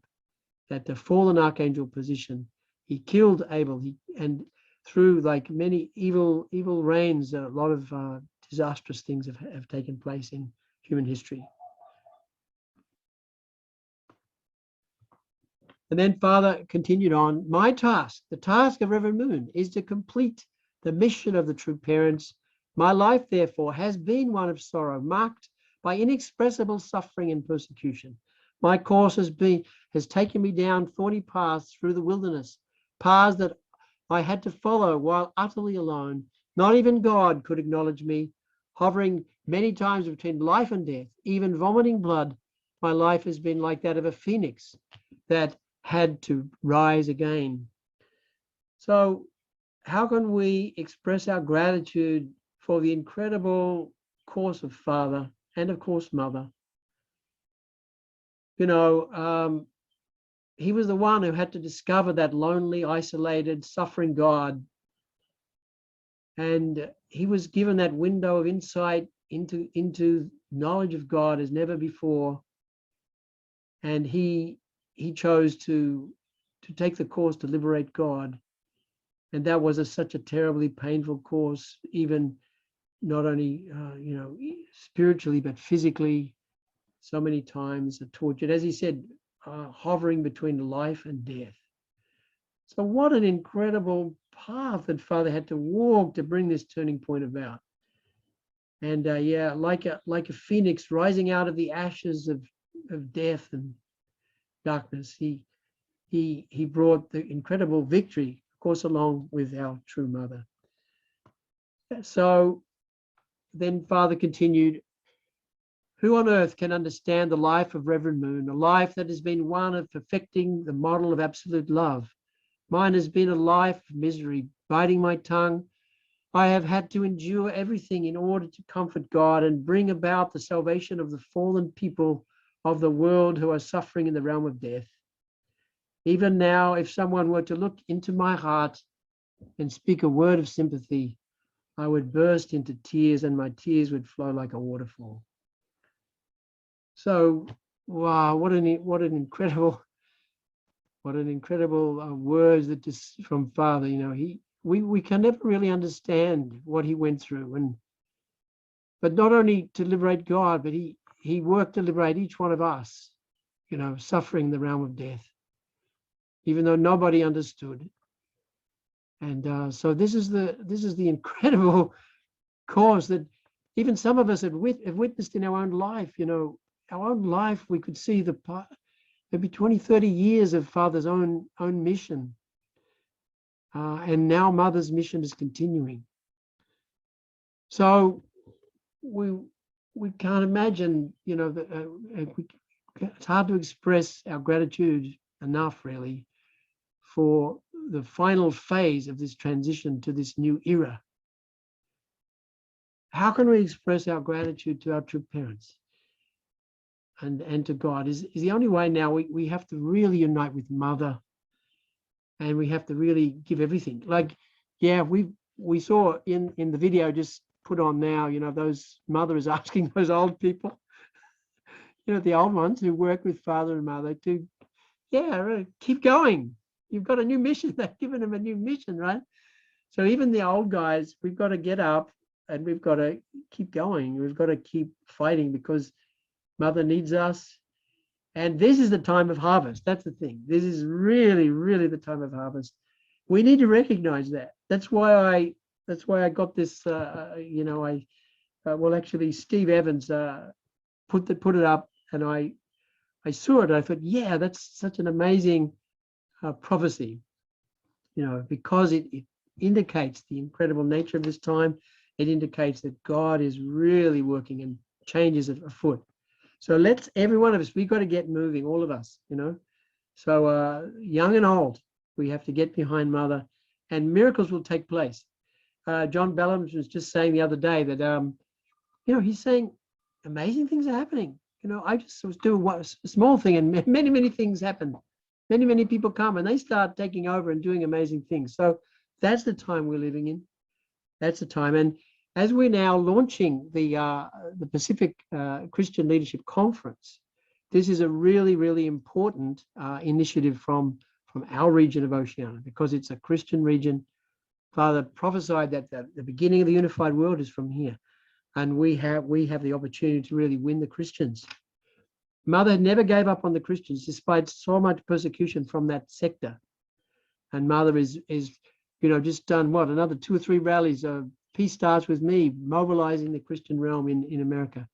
that the fallen archangel position. He killed Abel, and through like many evil reigns, a lot of disastrous things have taken place in human history. And then Father continued on, my task, the task of Reverend Moon, is to complete the mission of the true parents. My life, therefore, has been one of sorrow, marked by inexpressible suffering and persecution. My course has taken me down thorny paths through the wilderness, paths that I had to follow while utterly alone. Not even God could acknowledge me, hovering many times between life and death, even vomiting blood. My life has been like that of a phoenix that had to rise again. So how can we express our gratitude for the incredible course of Father and of course Mother? He was the one who had to discover that lonely, isolated, suffering God And he was given that window of insight into knowledge of God as never before. And he chose to take the course to liberate God. And that was such a terribly painful course, even not only spiritually, but physically, so many times tortured, as he said, hovering between life and death. So what an incredible path that Father had to walk to bring this turning point about. And like a phoenix rising out of the ashes of death and darkness, he brought the incredible victory, of course, along with our true mother. So then Father continued, who on earth can understand the life of Reverend Moon, a life that has been one of perfecting the model of absolute love? Mine has been a life of misery, biting my tongue. I have had to endure everything in order to comfort God and bring about the salvation of the fallen people of the world who are suffering in the realm of death. Even now, if someone were to look into my heart and speak a word of sympathy, I would burst into tears and my tears would flow like a waterfall. So, wow, what an incredible words that just from Father. We can never really understand what he went through, but not only to liberate God, but he worked to liberate each one of us, suffering in the realm of death, even though nobody understood. And so this is the incredible cause that even some of us have witnessed in our own life. Our own life, we could see maybe 20, 30 years of Father's own mission. And now Mother's mission is continuing. So we can't imagine, it's hard to express our gratitude enough, really, for the final phase of this transition to this new era. How can we express our gratitude to our true parents and to God? Is the only way now. We have to really unite with Mother, and we have to really give everything. Like, yeah, we saw in the video just put on now, those Mother is asking those old people, the old ones who work with Father and Mother to, keep going. You've got a new mission. They've given them a new mission, right? So even the old guys, we've got to get up and we've got to keep going. We've got to keep fighting because Mother needs us. And this is the time of harvest. That's the thing. This is really, really the time of harvest. We need to recognize that. That's why I got this. Actually, Steve Evans put it up, and I saw it. I thought, yeah, that's such an amazing prophecy. Because it indicates the incredible nature of this time. It indicates that God is really working and changes afoot. So every one of us, we've got to get moving, all of us, So young and old, we have to get behind Mother, and miracles will take place. John Bellams was just saying the other day that, he's saying amazing things are happening. I just was doing a small thing, and many, many things happen. Many, many people come and they start taking over and doing amazing things. So that's the time we're living in. That's the time. And as we're now launching the Pacific Christian Leadership Conference, this is a really, really important initiative from our region of Oceania, because it's a Christian region. Father prophesied that the beginning of the unified world is from here, and we have the opportunity to really win the Christians. Mother never gave up on the Christians despite so much persecution from that sector, and Mother is just done another 2 or 3 rallies of Peace Starts With Me, mobilizing the Christian realm in America.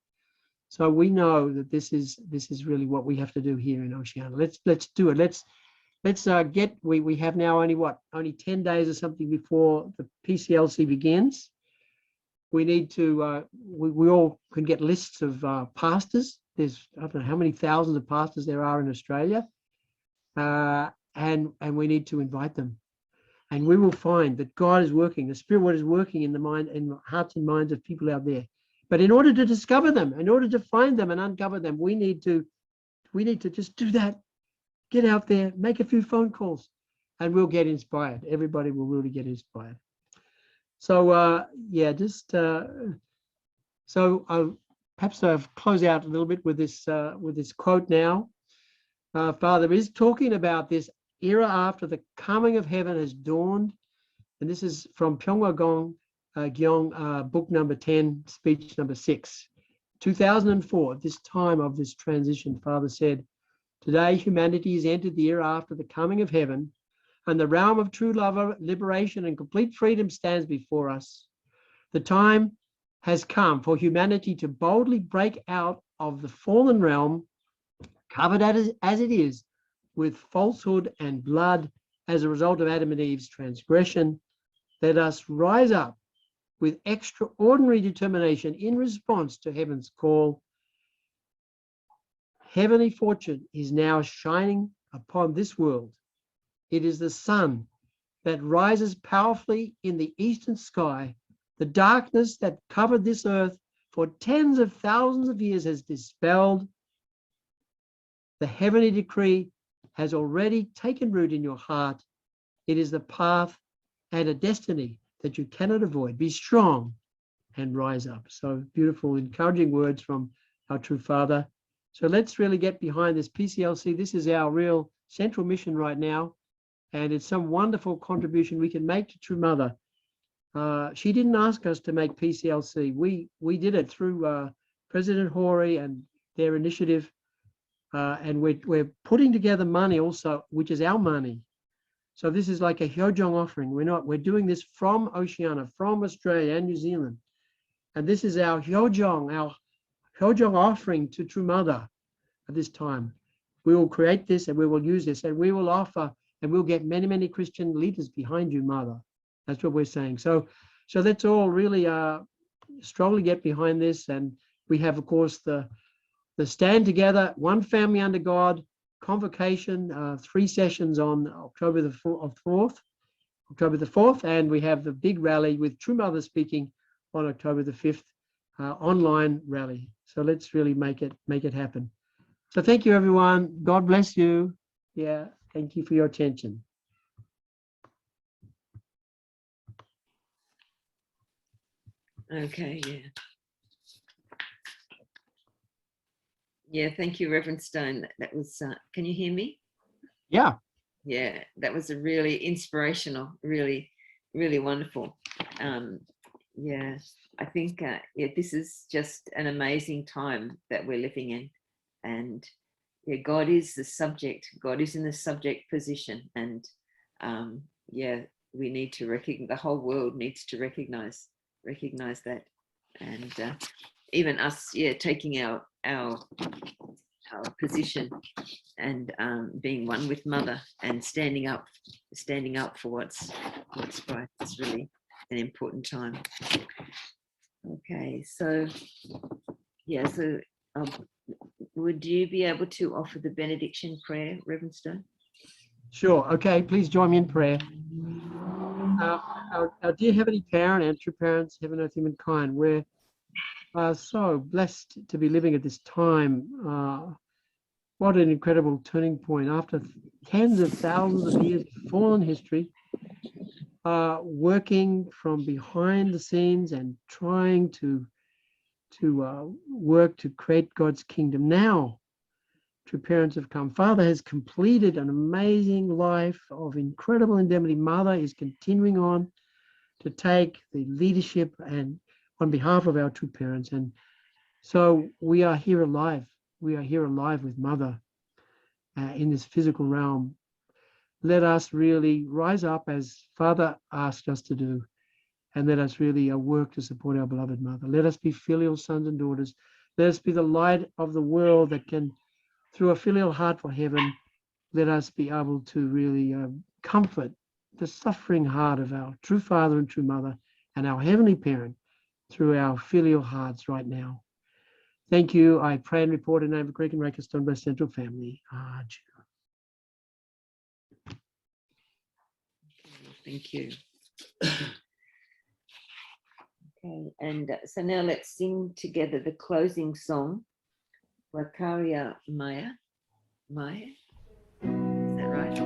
So we know that this is really what we have to do here in Oceania. Let's do it. Let's we have now only 10 days or something before the PCLC begins. We need to we all can get lists of pastors. There's, I don't know how many thousands of pastors there are in Australia, and we need to invite them. And we will find that God is working, the Spirit is working in the hearts and minds of people out there. But in order to discover them, in order to find them and uncover them, we need to just do that. Get out there, make a few phone calls, and we'll get inspired. Everybody will really get inspired. So yeah, just so I'll perhaps close out a little bit with this quote now. Father is talking about this era after the coming of heaven has dawned, and this is from Pyeongwagong Gyeong, book number 10, speech number 6, 2004. At this time of this transition, Father said, "Today humanity has entered the era after the coming of heaven, and the realm of true love, liberation, and complete freedom stands before us. The time has come for humanity to boldly break out of the fallen realm, covered as it is with falsehood and blood as a result of Adam and Eve's transgression. Let us rise up with extraordinary determination in response to heaven's call. Heavenly fortune is now shining upon this world. It is the sun that rises powerfully in the eastern sky. The darkness that covered this earth for tens of thousands of years has dispelled. The heavenly decree has already taken root in your heart. It is the path and a destiny that you cannot avoid. Be strong and rise up." So beautiful, encouraging words from our true Father. So let's really get behind this PCLC. This is our real central mission right now, and it's some wonderful contribution we can make to True Mother. She didn't ask us to make PCLC. We did it through President Hori and their initiative, and we're putting together money also, which is our money. So this is like a Hyojong offering. We're doing this from Oceania, from Australia and New Zealand, and this is our Hyojong offering to True Mother at this time. We will create this and we will use this and we will offer, and we'll get many, many Christian leaders behind you, Mother. That's what we're saying. So let's all really strongly get behind this. And we have, of course, the Stand Together, One Family Under God convocation, 3 sessions on October the 4th, and we have the big rally with True Mother speaking on October the 5th, online rally. So let's really make it happen. So thank you, everyone. God bless you. Yeah, thank you for your attention. Okay, yeah, thank you, Reverend Stone. That was can you hear me? Yeah. Yeah, that was a really inspirational, really, really wonderful. Yeah, I think yeah, this is just an amazing time that we're living in, and yeah, God is the subject. God is in the subject position, and yeah, we need to recognize. The whole world needs to recognize that, and even us, yeah, taking our position and being one with Mother and standing up for what's right. It's really an important time. Okay, so yeah, so would you be able to offer the benediction prayer, Reverend Stone? Sure. Okay, please join me in prayer. Our dear Heavenly Parent and true parents, heaven, earth, humankind, we're so blessed to be living at this time. What an incredible turning point after tens of thousands of years of fallen history, working from behind the scenes and trying to work to create God's kingdom. Now, true parents have come. Father has completed an amazing life of incredible indemnity. Mother is continuing on to take the leadership and on behalf of our true parents. And so we are here alive. We are here alive with Mother in this physical realm. Let us really rise up as Father asked us to do, and let us really work to support our beloved Mother. Let us be filial sons and daughters. Let us be the light of the world that can, through a filial heart for heaven, let us be able to really comfort the suffering heart of our true Father and true Mother and our Heavenly Parent through our filial hearts right now. Thank you. I pray and report in the name of Greek and Raka Stone Blessed Central Family. Thank you. Okay, and so now let's sing together the closing song, Wakaria Maya. Maya? Is that right?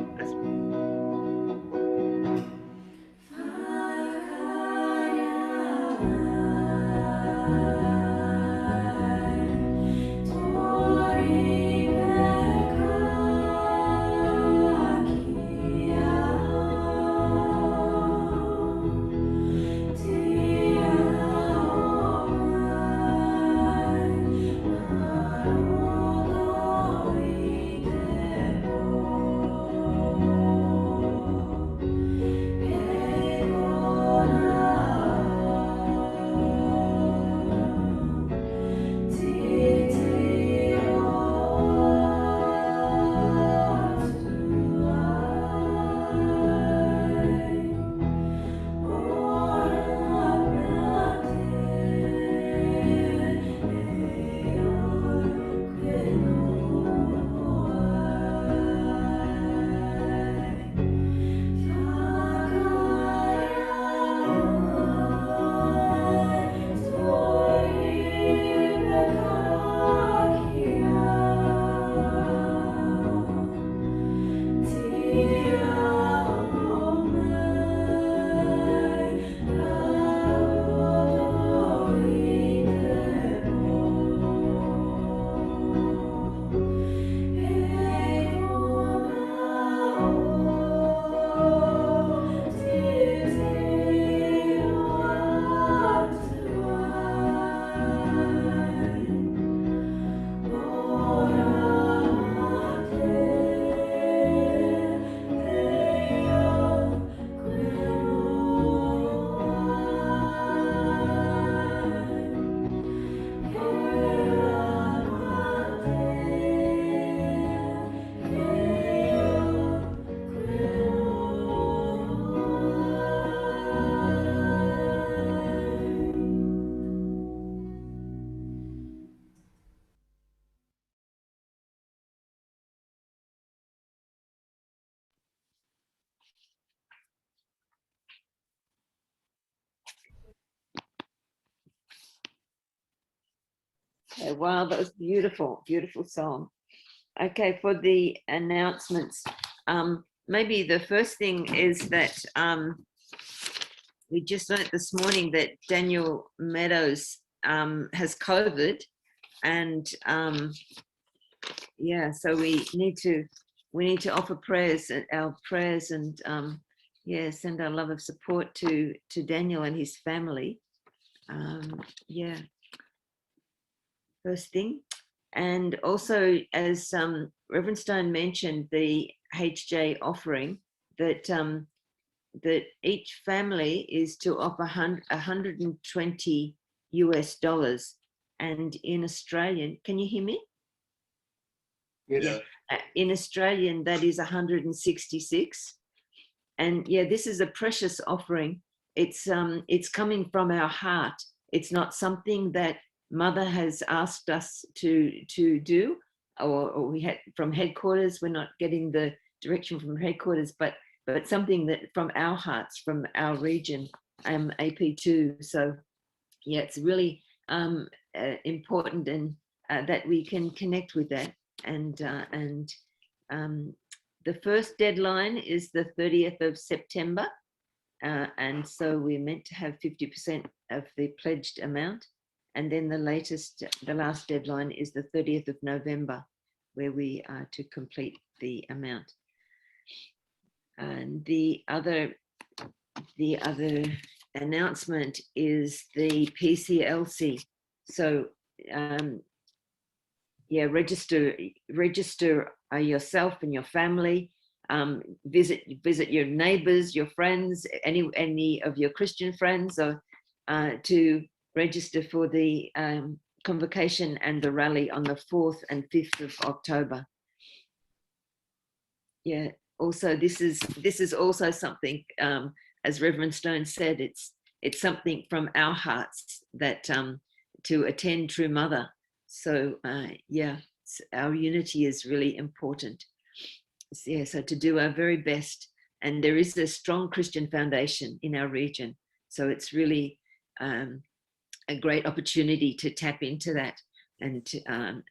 Okay, wow, that was beautiful, beautiful song. Okay, for the announcements, maybe the first thing is that we just learned this morning that Daniel Meadows has COVID, and yeah, so we need to offer prayers, our prayers, and yeah, send our love of support to Daniel and his family. Yeah, first thing. And also, as Reverend Stone mentioned, the HJ offering, that that each family is to offer $120 US, and in Australian, can you hear me? Yeah. In Australian, that is 166. And yeah, this is a precious offering. It's coming from our heart. It's not something that Mother has asked us to do, or we had from headquarters. We're not getting the direction from headquarters, but something that from our hearts, from our region, AP2. So yeah, it's really important, and that we can connect with that. And the first deadline is the 30th of September. And so we're meant to have 50% of the pledged amount. And then the last deadline is the 30th of November, where we are to complete the amount. And the other announcement is the PCLC. So yeah, register yourself and your family. Visit your neighbors, your friends, any of your Christian friends, or to register for the convocation and the rally on the 4th and 5th of October. Yeah. Also, this is also something, as Reverend Stone said, it's something from our hearts that to attend True Mother. So yeah, our unity is really important. So, yeah, so to do our very best, and there is a strong Christian foundation in our region, so it's really a great opportunity to tap into that, and to,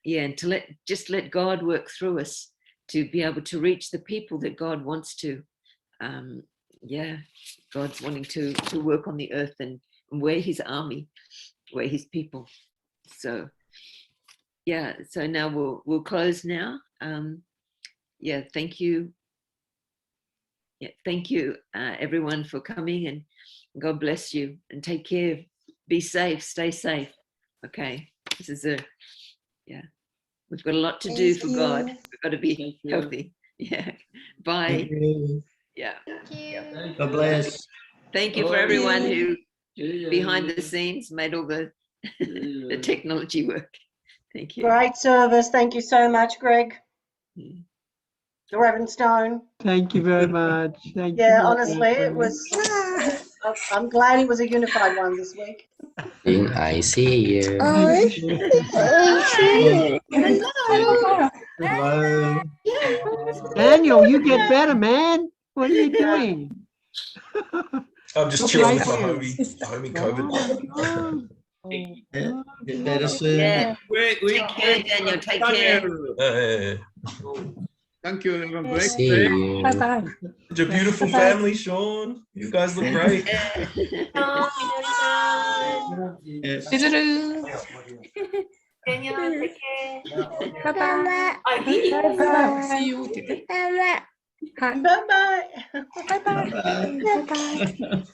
yeah, and to let God work through us to be able to reach the people that God wants to. Yeah, God's wanting to work on the earth, and we're His army, we're His people. So yeah, so now we'll close now. Yeah, thank you. Yeah, thank you, everyone, for coming, and God bless you, and take care. Be safe, stay safe. Okay, this is yeah, we've got a lot to do for God. We've got to be healthy. Yeah, bye. Yeah. God bless. Thank you for everyone who behind the scenes made all the the technology work. Thank you. Great service. Thank you so much, Greg. Mm. Reverend Stone. Thank you very much. Thank Yeah, you. honestly, it was. I'm glad it was a unified one this week. I see you. Hello. Daniel, you get better, man. What are you doing? I'm just Look chilling right with my here. homie COVID. Yeah, get better soon. Yeah. Take care, Daniel. Take care. Thank you, everyone. Great. See you. Bye-bye. It's a beautiful family, Sean. You guys look great. Daniel, take care. Bye-bye. Bye-bye. See you. Bye-bye. Bye-bye. Bye-bye. Bye-bye.